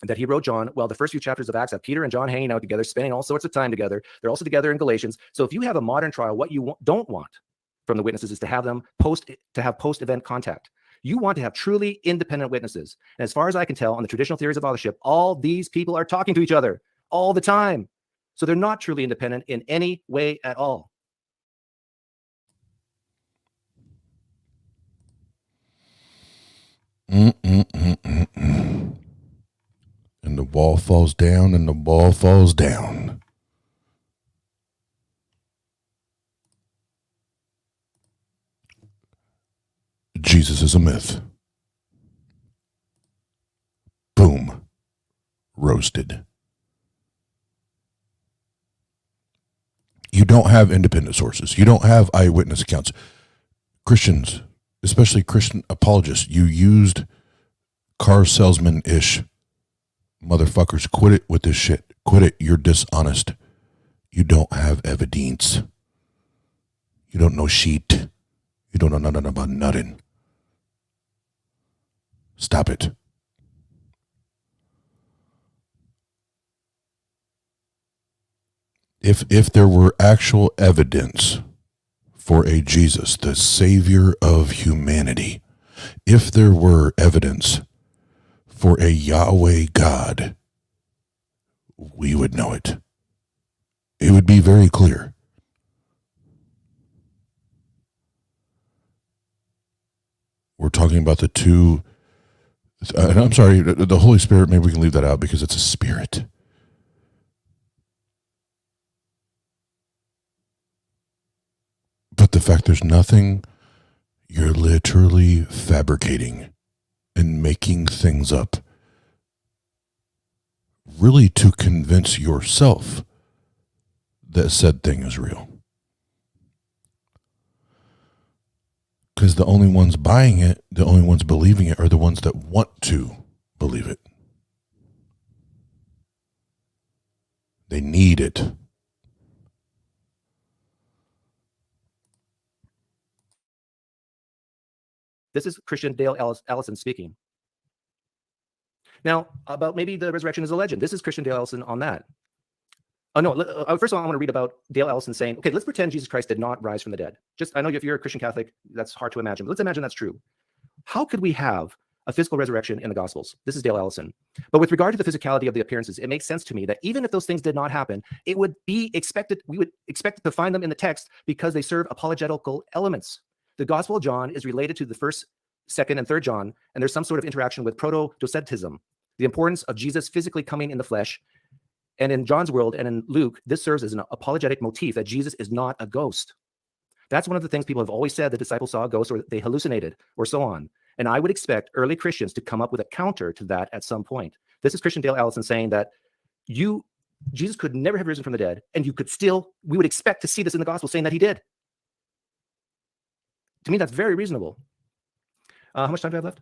that he wrote John, well, the first few chapters of Acts have Peter and John hanging out together, spending all sorts of time together. They're also together in Galatians. So if you have a modern trial, what you don't want from the witnesses is to have them post-event contact. You want to have truly independent witnesses. And as far as I can tell, on the traditional theories of authorship, all these people are talking to each other all the time. So they're not truly independent in any way at all. And the wall falls down, and the ball falls down. Jesus is a myth. Boom. Roasted. You don't have independent sources. You don't have eyewitness accounts. Christians, especially Christian apologists, you used car salesman-ish motherfuckers. Quit it with this shit. Quit it. You're dishonest. You don't have evidence. You don't know shit. You don't know nothing about nothing. Stop it. If there were actual evidence for a Jesus, the Savior of humanity, if there were evidence for a Yahweh God, we would know it. It would be very clear. We're talking about the two, I'm sorry, the Holy Spirit, maybe we can leave that out because it's a spirit. But the fact there's nothing, you're literally fabricating and making things up, really to convince yourself that said thing is real. Because the only ones buying it, the only ones believing it, are the ones that want to believe it. They need it. This is Christian Dale Allison speaking. Now, about maybe the resurrection is a legend. This is Christian Dale Ellison on that. Oh, no. First of all, I want to read about Dale Ellison saying, okay, let's pretend Jesus Christ did not rise from the dead. Just, I know if you're a Christian Catholic, that's hard to imagine, but let's imagine that's true. How could we have a physical resurrection in the Gospels? This is Dale Ellison. But with regard to the physicality of the appearances, it makes sense to me that even if those things did not happen, it would be expected, we would expect to find them in the text because they serve apologetical elements. The Gospel of John is related to the 1st, 2nd, and 3rd John, and there's some sort of interaction with proto-docetism, the importance of Jesus physically coming in the flesh. And in John's world and in Luke, this serves as an apologetic motif that Jesus is not a ghost. That's one of the things people have always said: the disciples saw a ghost, or they hallucinated, or so on. And I would expect early Christians to come up with a counter to that at some point. This is Christian Dale Ellison saying that Jesus could never have risen from the dead, and we would expect to see this in the gospel saying that he did. To me, that's very reasonable. How much time do I have left?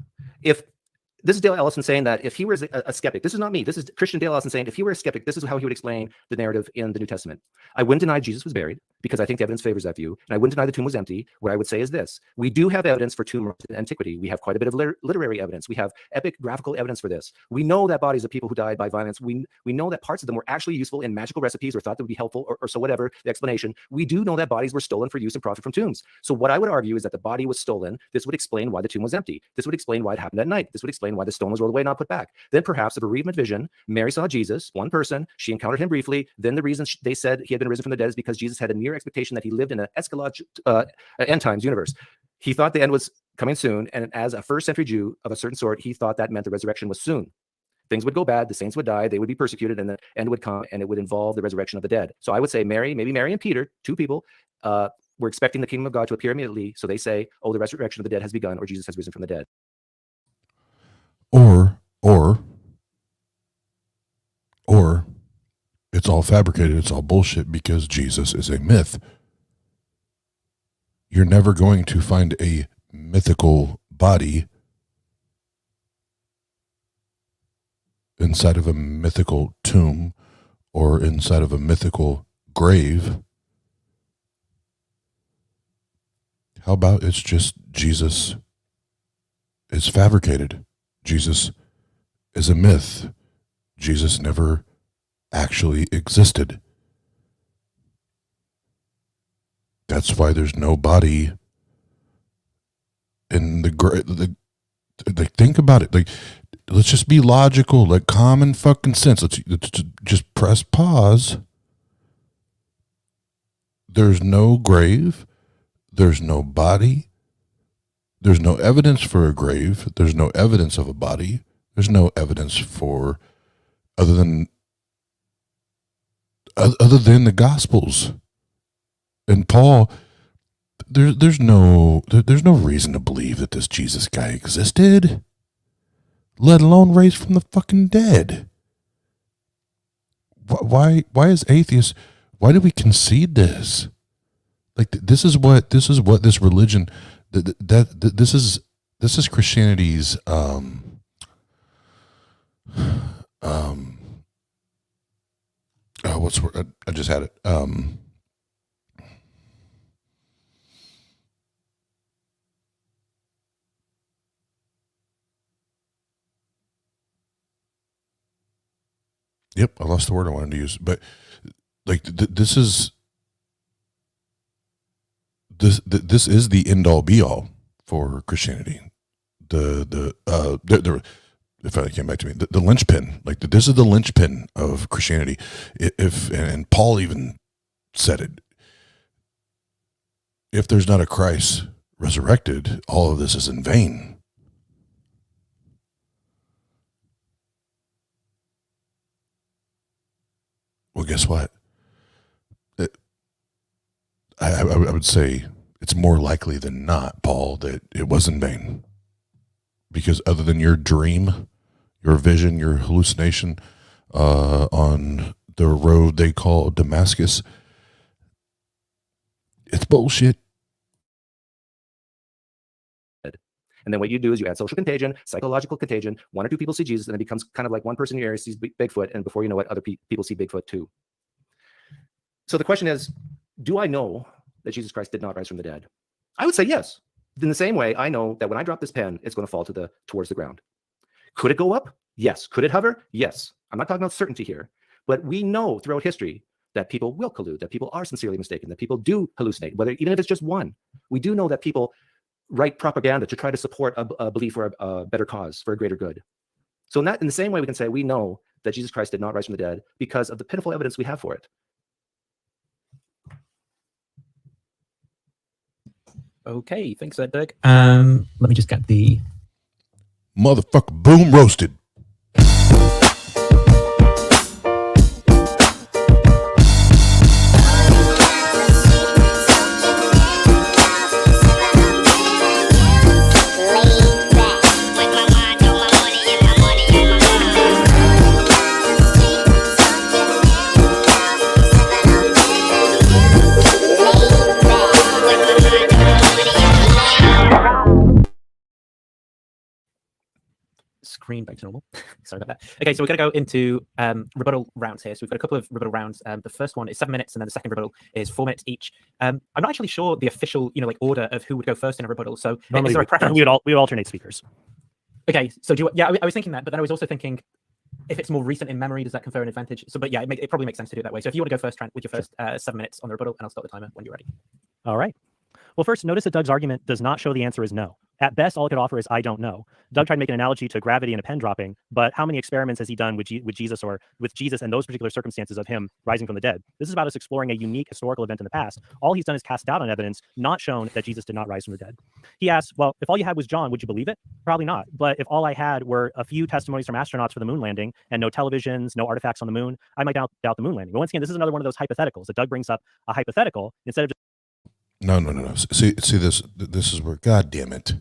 This is Dale Ellison saying that if he were a skeptic, this is not me, this is Christian Dale Ellison saying if he were a skeptic, this is how he would explain the narrative in the New Testament. I wouldn't deny Jesus was buried because I think the evidence favors that view, and I wouldn't deny the tomb was empty. What I would say is this: we do have evidence for tomb in antiquity. We have quite a bit of literary evidence. We have epic graphical evidence for this. We know that bodies of people who died by violence, we know that parts of them were actually useful in magical recipes or thought that would be helpful, or so whatever the explanation. We do know that bodies were stolen for use and profit from tombs. So what I would argue is that the body was stolen. This would explain why the tomb was empty. This would explain why it happened at night. This would explain why the stone was rolled away, not put back. Then perhaps a bereavement vision. Mary saw Jesus, one person. She encountered him briefly. Then the reason they said he had been risen from the dead is because Jesus had a near expectation that he lived in an end times universe. He thought the end was coming soon, and as a first century Jew of a certain sort, he thought that meant the resurrection was soon. Things would go bad, the saints would die, they would be persecuted, and the end would come, and it would involve the resurrection of the dead. So I would say maybe Mary and Peter, two people, were expecting the kingdom of God to appear immediately. So they say, oh, the resurrection of the dead has begun, or Jesus has risen from the dead. Or it's all fabricated, it's all bullshit because Jesus is a myth. You're never going to find a mythical body inside of a mythical tomb or inside of a mythical grave. How about it's just Jesus is fabricated? Jesus is a myth. Jesus never actually existed. That's why there's no body in the grave. Like, think about it. Like, let's just be logical, like common fucking sense. Let's just press pause. There's no grave. There's no body. There's no evidence for a grave. There's no evidence of a body. There's no evidence for other than the Gospels. And Paul, there's no reason to believe that this Jesus guy existed, let alone raised from the fucking dead. Why is atheist? Why do we concede this? Like, this is what this religion, this is Christianity's what's the word? I just had it. Yep, I lost the word I wanted to use, but like this is the end all be all for Christianity. If I came back to me, the linchpin, like this is the linchpin of Christianity. And Paul even said it. If there's not a Christ resurrected, all of this is in vain. Well, guess what? I would say it's more likely than not, Paul, that it was in vain. Because other than your dream, your vision, your hallucination on the road they call Damascus, it's bullshit. And then what you do is you add social contagion, psychological contagion. One or two people see Jesus, and it becomes kind of like one person in your area sees Bigfoot, and before you know it, other people see Bigfoot too. So the question is, do I know that Jesus Christ did not rise from the dead? I would say yes. In the same way, I know that when I drop this pen, it's going to fall towards the ground. Could it go up? Yes. Could it hover? Yes. I'm not talking about certainty here, but we know throughout history that people will collude, that people are sincerely mistaken, that people do hallucinate, even if it's just one. We do know that people write propaganda to try to support a belief for a better cause, for a greater good. So in the same way, we can say we know that Jesus Christ did not rise from the dead because of the pitiful evidence we have for it. Okay, thanks for that, Doug. Let me just get the Motherfucker, boom roasted. screen back to normal. Sorry about that. Okay, so we're going to go into rebuttal rounds here. So we've got a couple of rebuttal rounds. The first one is 7 minutes, and then the second rebuttal is 4 minutes each. I'm not actually sure the official, like order of who would go first in a rebuttal. So normally is there a preference? we would alternate speakers. Okay, so I was thinking that, but then I was also thinking, if it's more recent in memory, does that confer an advantage? So, but yeah, it probably makes sense to do it that way. So if you want to go first, Trent, with your first 7 minutes on the rebuttal, and I'll start the timer when you're ready. All right. Well, first, notice that Doug's argument does not show the answer is no. At best, all it could offer is I don't know. Doug tried to make an analogy to gravity and a pen dropping, but how many experiments has he done with Jesus or with Jesus and those particular circumstances of him rising from the dead? This is about us exploring a unique historical event in the past. All he's done is cast doubt on evidence, not shown that Jesus did not rise from the dead. He asks, well, if all you had was John, would you believe it? Probably not. But if all I had were a few testimonies from astronauts for the moon landing and no televisions, no artifacts on the moon, I might doubt the moon landing. But once again, this is another one of those hypotheticals that Doug brings up a hypothetical instead of just No. See this is where, God damn it.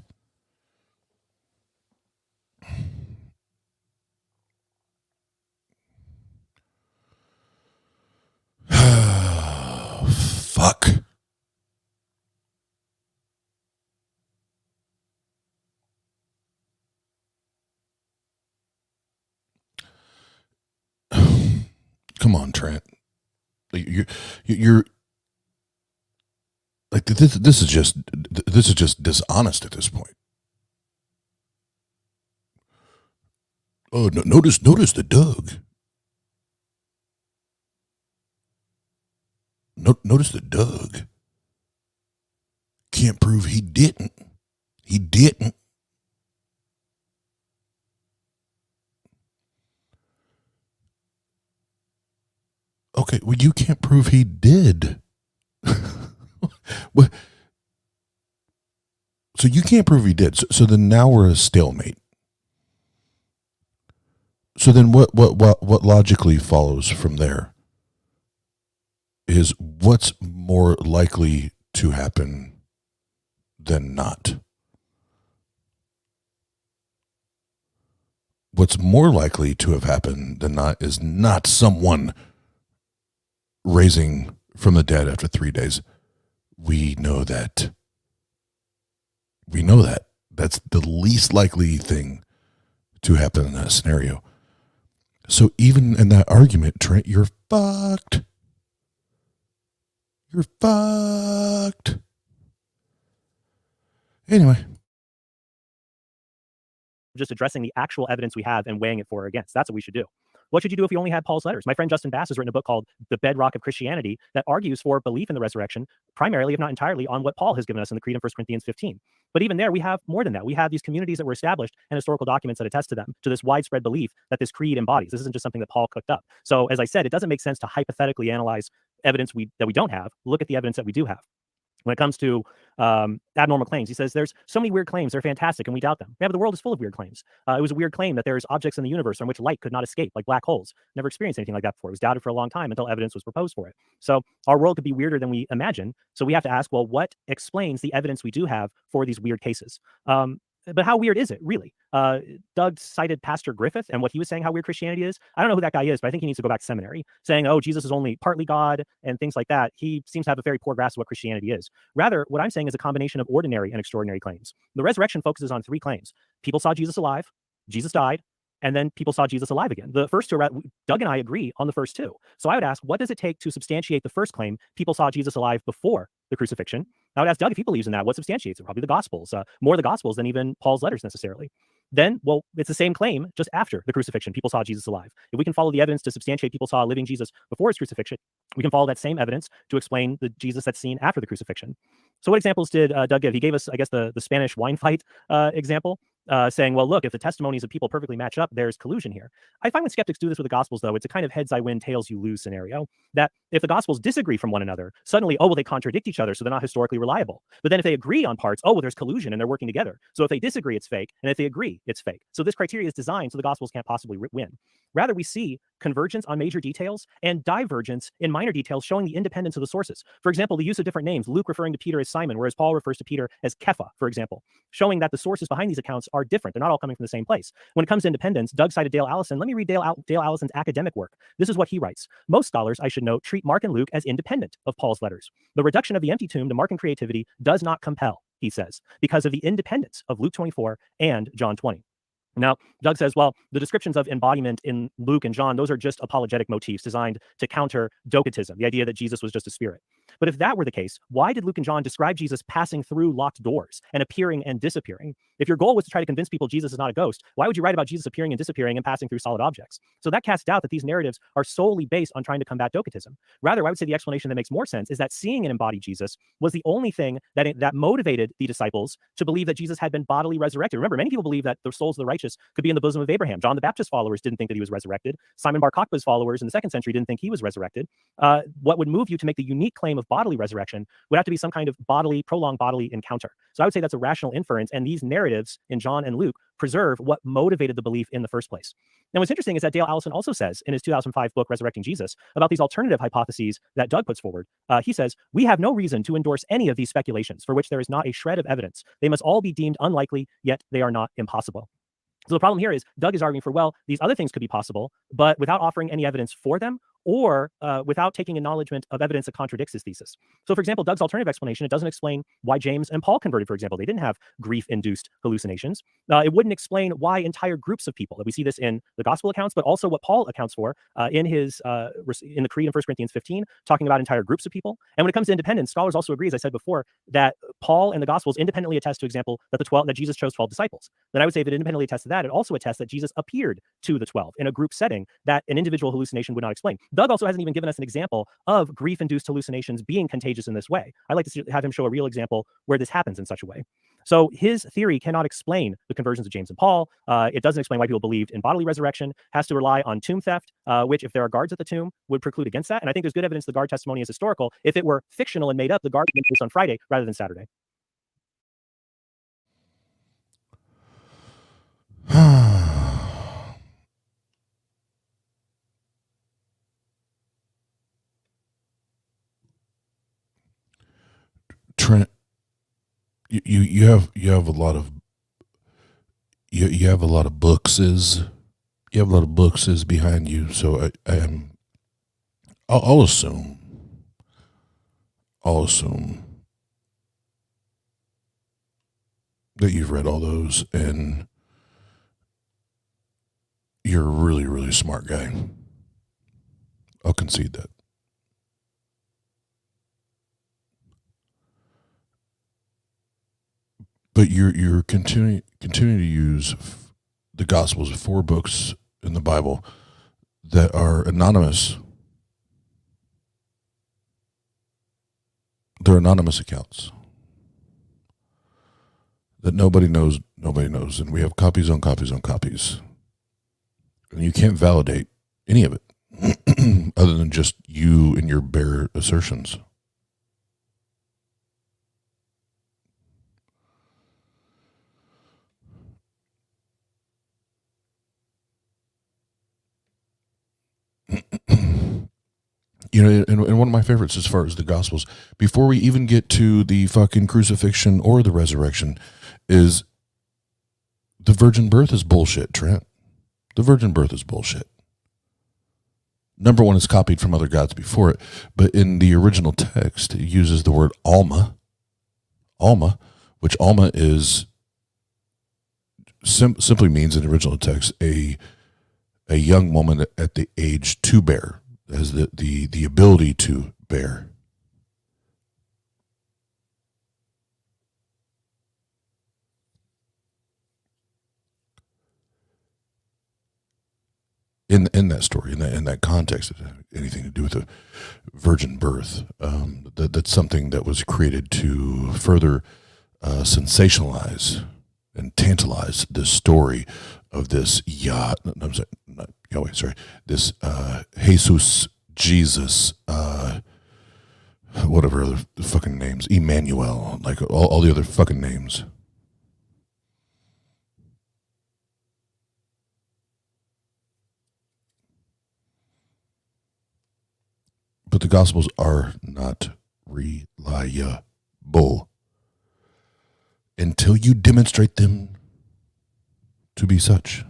Fuck. Come on, Trent. You're like this is just dishonest at this point. Oh, no, notice the Doug. Notice the Doug can't prove he didn't. He didn't. Okay, well, you can't prove he did. What? So you can't prove he did. So then now we're a stalemate. So then what logically follows from there is what's more likely to happen than not? What's more likely to have happened than not is not someone raising from the dead after 3 days. We know that. That's the least likely thing to happen in that scenario. So even in that argument, Trent, you're fucked. You're fucked. Anyway. just addressing the actual evidence we have and weighing it for or against. That's what we should do. What should you do if you only had Paul's letters? My friend Justin Bass has written a book called The Bedrock of Christianity that argues for belief in the resurrection, primarily, if not entirely, on what Paul has given us in the Creed in 1 Corinthians 15. But even there, we have more than that. We have these communities that were established and historical documents that attest to them, to this widespread belief that this creed embodies. This isn't just something that Paul cooked up. So as I said, it doesn't make sense to hypothetically analyze evidence that we don't have. Look at the evidence that we do have. When it comes to abnormal claims, he says there's so many weird claims, they're fantastic, and we doubt them. Yeah, but the world is full of weird claims. It was a weird claim that there's objects in the universe from which light could not escape, like black holes. Never experienced anything like that before. It was doubted for a long time until evidence was proposed for it. So our world could be weirder than we imagine. So we have to ask, well, what explains the evidence we do have for these weird cases? But how weird is it, really? Doug cited Pastor Griffith and what he was saying how weird Christianity is. I don't know who that guy is, but I think he needs to go back to seminary, saying, oh, Jesus is only partly God and things like that. He seems to have a very poor grasp of what Christianity is. Rather, what I'm saying is a combination of ordinary and extraordinary claims. The resurrection focuses on 3 claims. People saw Jesus alive, Jesus died, and then people saw Jesus alive again. The first two, Doug and I agree on the first 2. So I would ask, what does it take to substantiate the first claim, people saw Jesus alive before the crucifixion? I would ask Doug if he believes in that. What substantiates it? Probably the Gospels, more the Gospels than even Paul's letters necessarily. then, well, it's the same claim just after the crucifixion. People saw Jesus alive. If we can follow the evidence to substantiate people saw a living Jesus before his crucifixion, we can follow that same evidence to explain the Jesus that's seen after the crucifixion. So what examples did Doug give? He gave us, I guess, the Spanish wine fight example, saying, well, look, if the testimonies of people perfectly match up, there's collusion here. I find when skeptics do this with the Gospels, though, it's a kind of heads I win, tails you lose scenario, that if the Gospels disagree from one another, suddenly, oh, well, they contradict each other, so they're not historically reliable. But then if they agree on parts, oh, well, there's collusion and they're working together. So if they disagree, it's fake. And if they agree, it's fake. So this criteria is designed so the Gospels can't possibly win. Rather, we see convergence on major details and divergence in minor details showing the independence of the sources. For example, the use of different names, Luke referring to Peter as Simon, whereas Paul refers to Peter as Kepha, for example, showing that the sources behind these accounts are different. They're not all coming from the same place. When it comes to independence, Doug cited Dale Allison. Let me read Dale Allison's academic work. This is what he writes. Most scholars, I should note, treat Mark and Luke as independent of Paul's letters. The reduction of the empty tomb to Markan creativity does not compel, he says, because of the independence of Luke 24 and John 20. Now, Doug says, well, the descriptions of embodiment in Luke and John, those are just apologetic motifs designed to counter docetism, the idea that Jesus was just a spirit. But if that were the case, why did Luke and John describe Jesus passing through locked doors and appearing and disappearing? If your goal was to try to convince people Jesus is not a ghost, why would you write about Jesus appearing and disappearing and passing through solid objects? So that casts doubt that these narratives are solely based on trying to combat docetism. Rather, I would say the explanation that makes more sense is that seeing an embodied Jesus was the only thing that motivated the disciples to believe that Jesus had been bodily resurrected. Remember, many people believe that the souls of the righteous could be in the bosom of Abraham. John the Baptist's followers didn't think that he was resurrected. Simon Bar Kokhba's followers in the 2nd century didn't think he was resurrected. What would move you to make the unique claim of bodily resurrection would have to be some kind of prolonged bodily encounter. So I would say that's a rational inference, and these narratives in John and Luke preserve what motivated the belief in the first place. Now, what's interesting is that Dale Allison also says in his 2005 book, Resurrecting Jesus, about these alternative hypotheses that Doug puts forward. He says, we have no reason to endorse any of these speculations for which there is not a shred of evidence. They must all be deemed unlikely, yet they are not impossible. So the problem here is Doug is arguing for, well, these other things could be possible, but without offering any evidence for them or without taking acknowledgement of evidence that contradicts his thesis. So for example, Doug's alternative explanation, it doesn't explain why James and Paul converted, for example. They didn't have grief-induced hallucinations. It wouldn't explain why entire groups of people, we see this in the gospel accounts, but also what Paul accounts for in the Creed in 1 Corinthians 15, talking about entire groups of people. And when it comes to independence, scholars also agree, as I said before, that Paul and the gospels independently attest to example that Jesus chose 12 disciples. Then I would say if it independently attests to that, it also attests that Jesus appeared to the 12 in a group setting that an individual hallucination would not explain. Doug also hasn't even given us an example of grief-induced hallucinations being contagious in this way. I'd like to have him show a real example where this happens in such a way. So his theory cannot explain the conversions of James and Paul. It doesn't explain why people believed in bodily resurrection, has to rely on tomb theft, which if there are guards at the tomb would preclude against that. And I think there's good evidence the guard testimony is historical. If it were fictional and made up, the guard would be based on Friday rather than Saturday. Trent, you have a lot of you have a lot of bookses behind you, so I'll assume that you've read all those and you're a really, really smart guy. I'll concede that. But you're continuing to use the Gospels, 4 books in the Bible that are anonymous. They're anonymous accounts that nobody knows, and we have copies on copies on copies. And you can't validate any of it other than just you and your bare assertions. You know, and one of my favorites as far as the Gospels, before we even get to the fucking crucifixion or the resurrection, is the virgin birth is bullshit, Trent. The virgin birth is bullshit. Number one, it's copied from other gods before it, but in the original text, it uses the word Alma, which Alma is simply means in the original text a young woman at the age to bear, has the ability to bear. in that story, in that context, anything to do with a virgin birth. That's something that was created to further sensationalize and tantalize this story of this not Yahweh, sorry, this Jesus, whatever other fucking names, Emmanuel, like all the other fucking names. But the Gospels are not reliable until you demonstrate them to be such.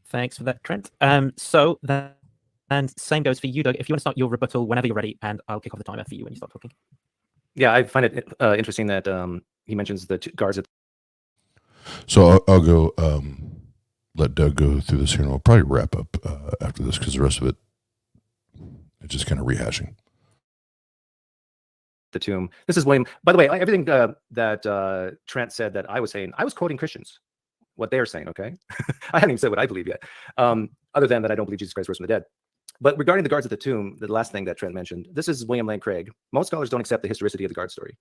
Thanks for that, Trent. So then, and same goes for you, Doug. If you want to start your rebuttal whenever you're ready, and I'll kick off the timer for you when you start talking. Yeah, I find it interesting that he mentions the two guards. So I'll go let Doug go through this here, and I'll probably wrap up after this because the rest of it is just kind of rehashing. The tomb. This is William. By the way, everything that Trent said that I was saying, I was quoting Christians, what they're saying, okay? I haven't even said what I believe yet, other than that I don't believe Jesus Christ rose from the dead. But regarding the guards at the tomb, the last thing that Trent mentioned, this is William Lane Craig. Most scholars don't accept the historicity of the guard story.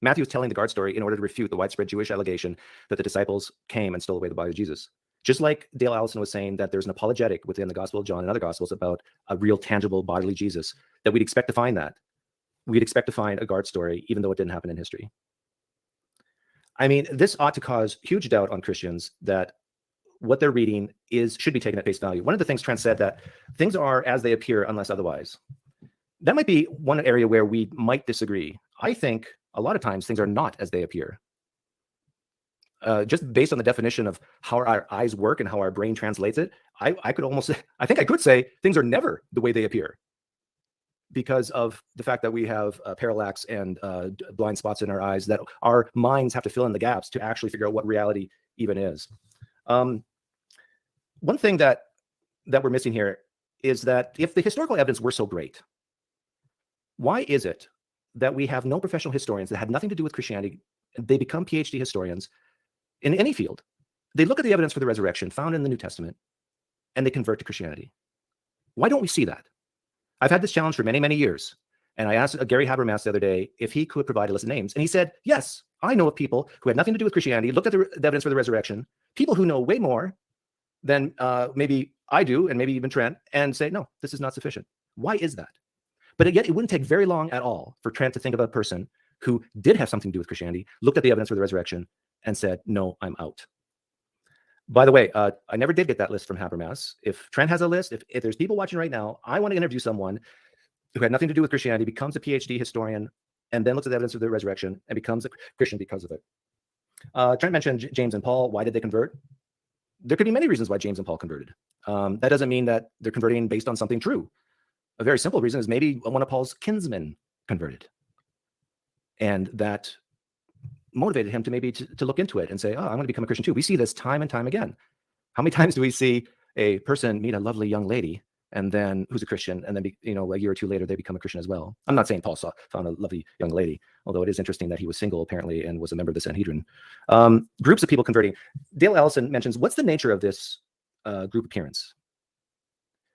Matthew is telling the guard story in order to refute the widespread Jewish allegation that the disciples came and stole away the body of Jesus. Just like Dale Allison was saying that there's an apologetic within the Gospel of John and other Gospels about a real tangible bodily Jesus, that we'd expect to find that. We'd expect to find a guard story, even though it didn't happen in history. I mean, this ought to cause huge doubt on Christians that what they're reading should be taken at face value. One of the things Trent said, that things are as they appear unless otherwise. That might be one area where we might disagree. I think a lot of times things are not as they appear. Just based on the definition of how our eyes work and how our brain translates it, I think I could say things are never the way they appear, because of the fact that we have parallax and blind spots in our eyes that our minds have to fill in the gaps to actually figure out what reality even is. One thing that we're missing here is that if the historical evidence were so great, why is it that we have no professional historians that had nothing to do with Christianity? They become PhD historians in any field. They look at the evidence for the resurrection found in the New Testament and they convert to Christianity. Why don't we see that? I've had this challenge for many, many years. And I asked Gary Habermas the other day if he could provide a list of names. And he said, yes, I know of people who had nothing to do with Christianity, looked at the evidence for the resurrection, people who know way more than maybe I do, and maybe even Trent, and say, no, this is not sufficient. Why is that? But yet it wouldn't take very long at all for Trent to think of a person who did have something to do with Christianity, looked at the evidence for the resurrection, and said, no, I'm out. By the way, I never did get that list from Habermas. If Trent has a list, if there's people watching right now, I want to interview someone who had nothing to do with Christianity, becomes a PhD historian, and then looks at the evidence of the resurrection and becomes a Christian because of it. Trent mentioned James and Paul. Why did they convert? There could be many reasons why James and Paul converted. That doesn't mean that they're converting based on something true. A very simple reason is maybe one of Paul's kinsmen converted. And that motivated him to maybe to look into it and say, oh, I want to become a Christian too. We see this time and time again. How many times do we see a person meet a lovely young lady and then who's a Christian, and then a year or two later they become a Christian as well? I'm not saying Paul found a lovely young lady, although it is interesting that he was single apparently and was a member of the Sanhedrin. Groups of people converting. Dale Allison mentions, what's the nature of this group appearance?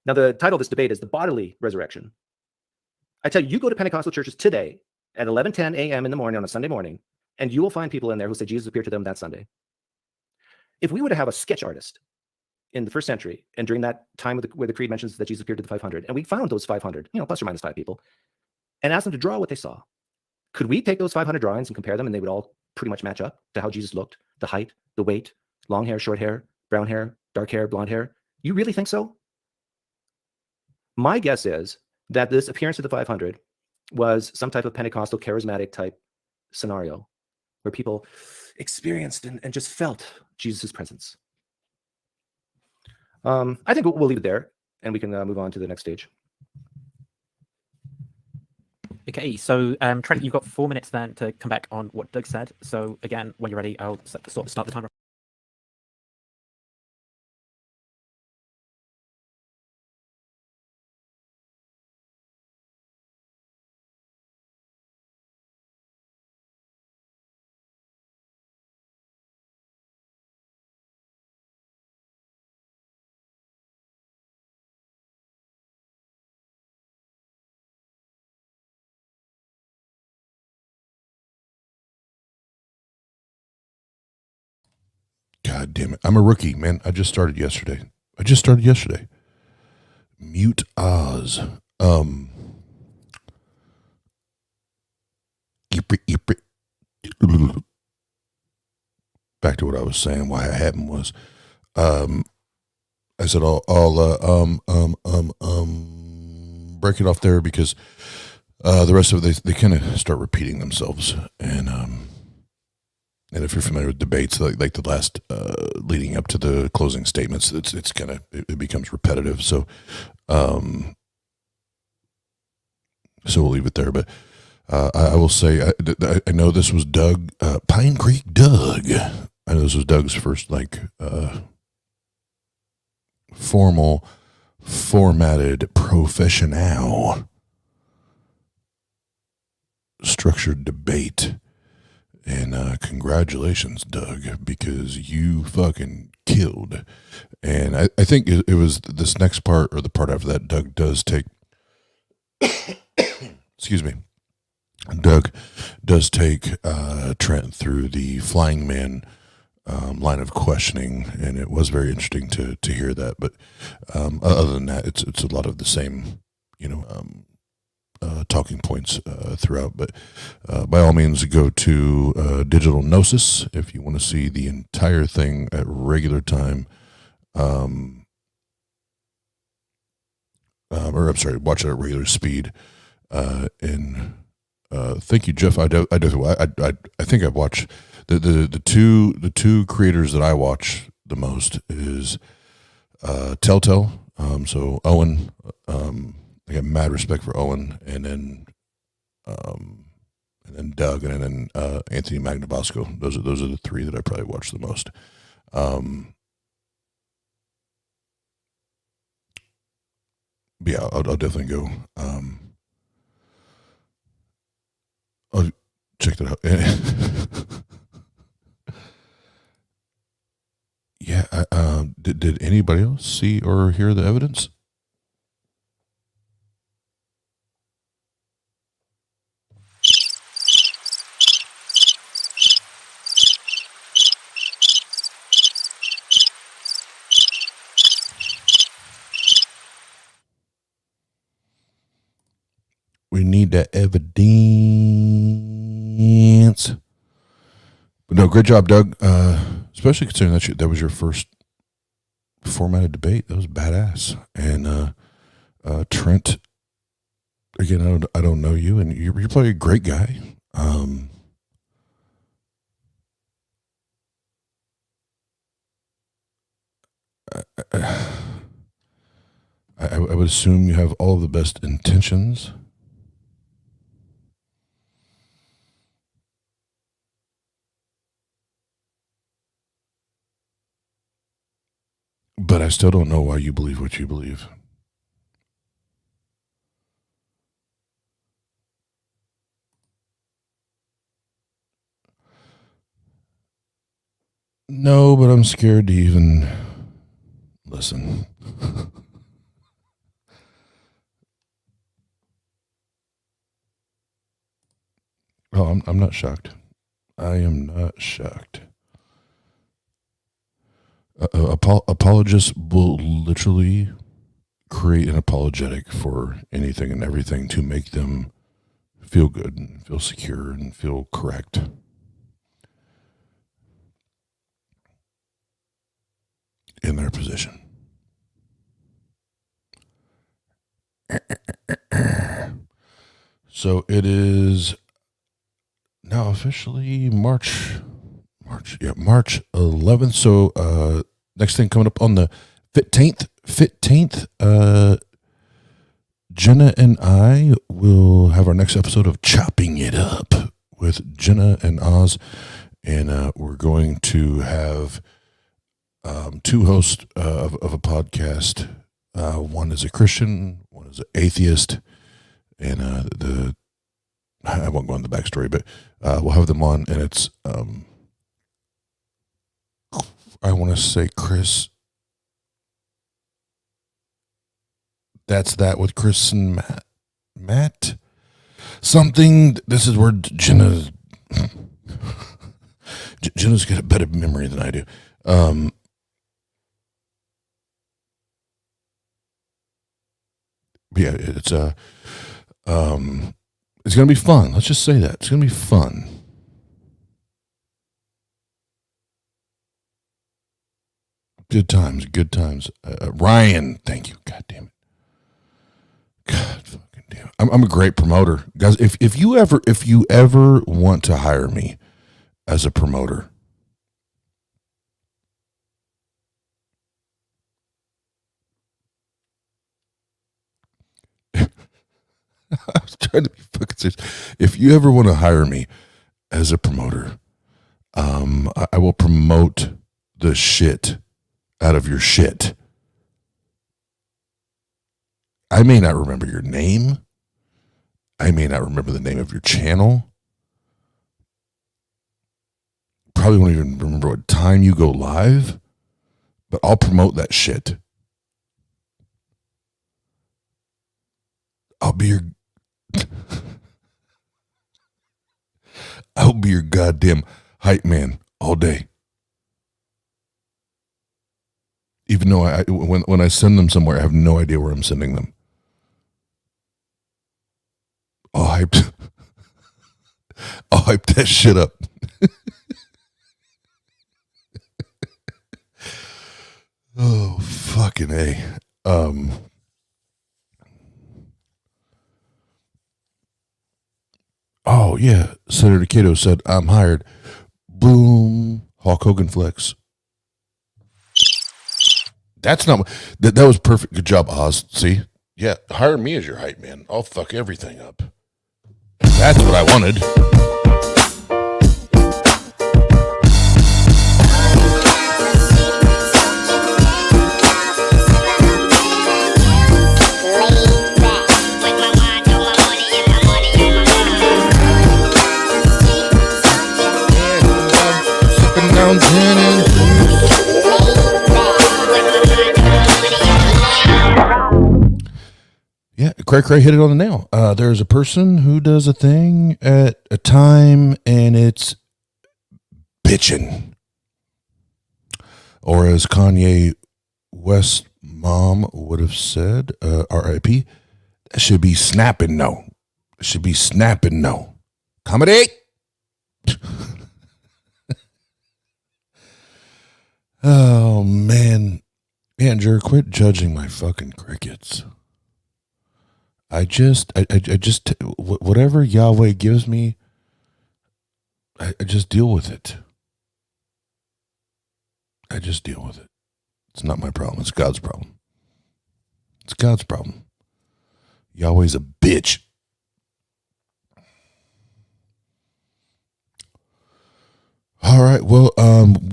Now, the title of this debate is the bodily resurrection. I tell you, you go to Pentecostal churches today at 11:10 a.m. in the morning on a Sunday morning, and you will find people in there who say Jesus appeared to them that Sunday. If we were to have a sketch artist in the first century, and during that time where the creed mentions that Jesus appeared to the 500, and we found those 500, plus or minus 5 people, and asked them to draw what they saw, could we take those 500 drawings and compare them, and they would all pretty much match up to how Jesus looked, the height, the weight, long hair, short hair, brown hair, dark hair, blonde hair? You really think so? My guess is that this appearance of the 500 was some type of Pentecostal charismatic type scenario where people experienced and just felt Jesus' presence. I think we'll leave it there, and we can move on to the next stage. Okay, so Trent, you've got 4 minutes then to come back on what Doug said. So again, when you're ready, I'll start the timer. damn it. I'm a rookie, man. I just started yesterday. Mute Oz. Back to what I was saying, why it happened was, I said I'll break it off there because the rest of it, they kind of start repeating themselves. And if you're familiar with debates, like the last leading up to the closing statements, it's kind of, it becomes repetitive. So we'll leave it there. But I will say, I know this was Doug, Pinecreek Doug. I know this was Doug's first formal, formatted, professional, structured debate. And congratulations, Doug, because you fucking killed. And I think it was this next part, or the part after that, Doug does take, excuse me, Doug does take Trent through the Flying Man line of questioning, and it was very interesting to hear that. But other than that, it's a lot of the same, talking points throughout. But by all means, go to Digital Gnosis if you want to see the entire thing at regular time. Or I'm sorry, watch it at regular speed. And thank you, Jeff. I think I've watched the two creators that I watch the most is Telltale. So Owen, I got mad respect for Owen, and then Doug, and then Anthony Magnabosco. Those are the three that I probably watch the most. Yeah, I'll definitely go. I'll check that out. Yeah. Did anybody else see or hear the evidence? We need that evidence. But no, great job, Doug. Especially considering that was your first formatted debate. That was badass. And Trent, again, I don't know you, and you're probably a great guy. I would assume you have all of the best intentions. But I still don't know why you believe what you believe. No, but I'm scared to even listen. Oh, I'm not shocked. I am not shocked. Apologists will literally create an apologetic for anything and everything to make them feel good and feel secure and feel correct. In their position. So it is now officially March 11th. So next thing coming up on the 15th, Jena and I will have our next episode of Chopping It Up with Jena and Oz, and we're going to have two hosts of a podcast. One is a Christian, one is an atheist, and I won't go into the backstory, but we'll have them on, and it's I want to say Chris. That's that with Chris and Matt. Something. This is where Jena's got a better memory than I do. Yeah, it's gonna be fun. Let's just say that it's gonna be fun. Good times, good times. Ryan, thank you. God damn it. God fucking damn it. I'm a great promoter, guys. If you ever want to hire me as a promoter, I was trying to be fucking serious. If you ever want to hire me as a promoter, I will promote the shit out of your shit. I may not remember your name. I may not remember the name of your channel. Probably won't even remember what time you go live, but I'll promote that shit. I'll be your goddamn hype man all day. Even though when I send them somewhere, I have no idea where I'm sending them. I'll hype that shit up. Oh, fucking A. Oh, yeah. Senator Cato said, I'm hired. Boom. Hulk Hogan flex. That's not that was perfect. Good job, Oz. See? Yeah, hire me as your hype man. I'll fuck everything up. That's what I wanted. Yeah, Cray hit it on the nail. There's a person who does a thing at a time and it's bitching. Or as Kanye West mom would have said, R.I.P., that should be snapping no. It should be snapping no. Comedy! Oh, man. Andrew, quit judging my fucking crickets. I just, whatever Yahweh gives me, I just deal with it. I just deal with it. It's not my problem. It's God's problem. It's God's problem. Yahweh's a bitch. All right. Well,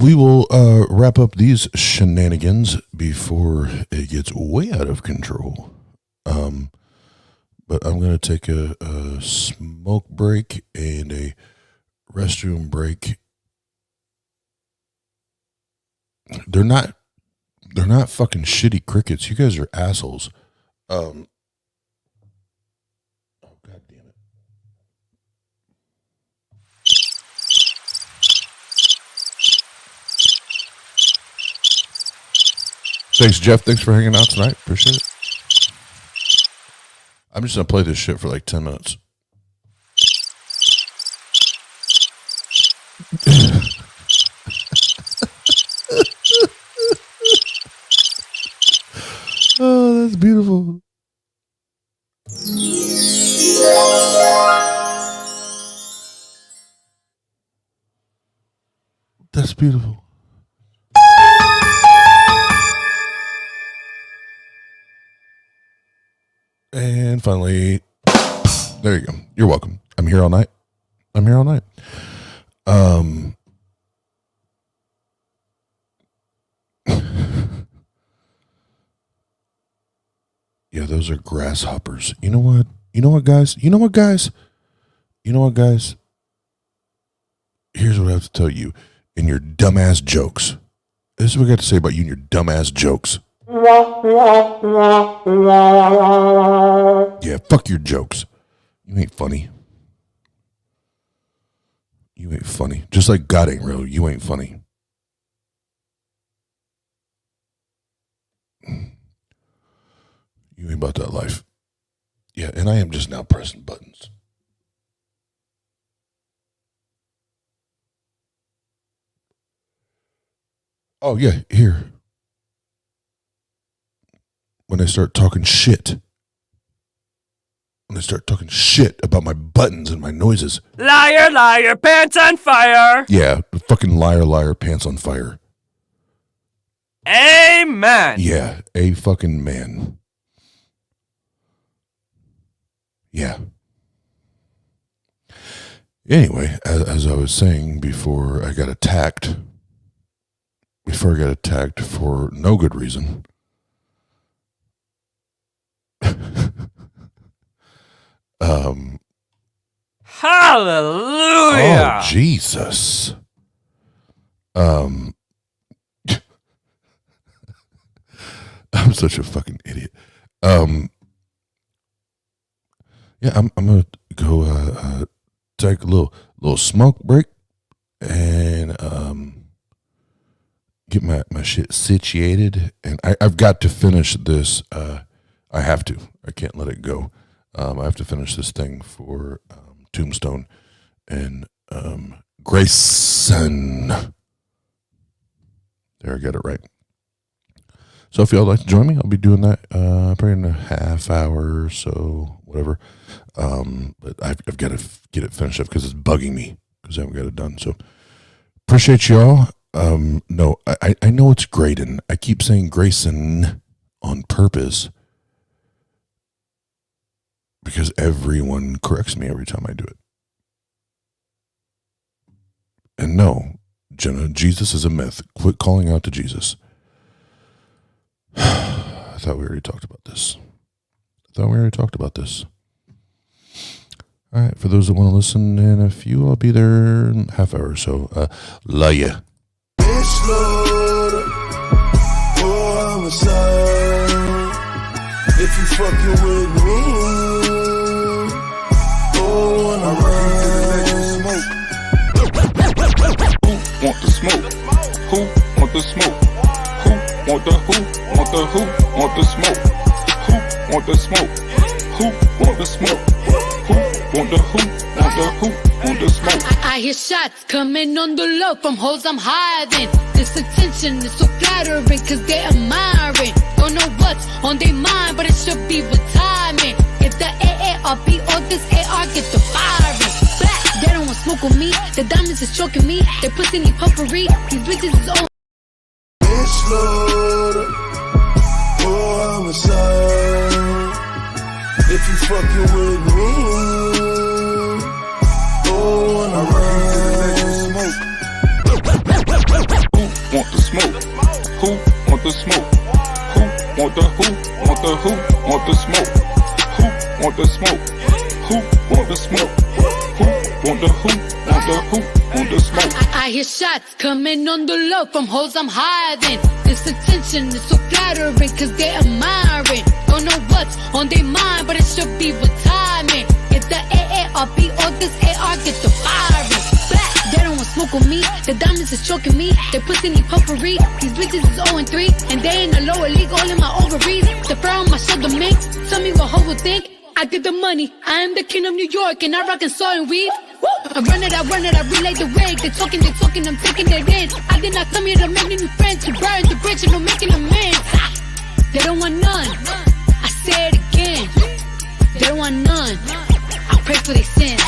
we will wrap up these shenanigans before it gets way out of control. But I'm going to take a smoke break and a restroom break. They're not fucking shitty crickets. You guys are assholes. Oh, God damn it. Thanks, Jeff. Thanks for hanging out tonight. Appreciate it. I'm just going to play this shit for like 10 minutes. Oh, that's beautiful. That's beautiful. And finally, there you go. You're welcome. I'm here all night. Yeah, those are grasshoppers. You know what, guys? Here's what I have to tell you in your dumbass jokes. This is what I got to say about you and your dumbass jokes. Yeah, fuck your jokes. You ain't funny. Just like God ain't real. You ain't funny. You ain't about that life. Yeah, and I am just now pressing buttons. Oh, yeah, here. When I start talking shit. When I start talking shit about my buttons and my noises. Liar, liar, pants on fire. Yeah, the fucking liar, liar, pants on fire. Amen. Yeah, a fucking man. Yeah. Anyway, as I was saying before I got attacked for no good reason. Hallelujah. Oh, Jesus. I'm such a fucking idiot. Yeah, I'm gonna go take a little smoke break and get my shit situated. And I've got to finish this. I have to. I can't let it go. I have to finish this thing for Tombstone and Grayson. There, I got it right. So if y'all like to join me, I'll be doing that probably in a half hour or so, whatever. But I've got to get it finished up because it's bugging me because I haven't got it done. So appreciate y'all. No, I know it's Graydon. I keep saying Grayson on purpose because everyone corrects me every time I do it. And no, Jena, Jesus is a myth. Quit calling out to Jesus. I thought we already talked about this. All right, for those that want to listen in a few, I'll be there in a half hour or so. Love ya. Bitch loader, oh, I'm a son. If you fucking with me, oh, and Who want the smoke? Who want the smoke? Who want the smoke? Who want the smoke? Who want the smoke? Who want the smoke? I hear shots coming on the low from hoes I'm hiding. This attention is so flattering cause they admiring. Don't know what's on their mind, but it should be with timing. If the AARP or this AR get the firing. Black, they don't want smoke with me. The diamonds is choking me. They pussy need puffery. These bitches is on. bitch loader, oh, I'm a son. If you fucking with me, oh, and Who want the smoke? Who want the smoke? Who want the smoke? Who want the smoke? Who want the smoke? Who want the smoke? I hear shots coming on the low from hoes I'm hiding. This attention is so flattering cause they admiring. Don't know what's on their mind, but it should be with timing. If the AARP or this AR get the firing. Black, they don't want smoke with me. The diamonds is choking me. They pussy need puffery. These bitches is 0-3 and they in the lower league, all in my ovaries. The fur on my shoulder mink. Tell me what hoe will think. I get the money. I am the king of New York and I rock and saw and weave. I run it, I relay the wig. They talking, I'm taking it in. I did not come here to make new friends. To burn the bridge and I'm making amends. They don't want none. I say it again. They don't want none. I pray for their sins.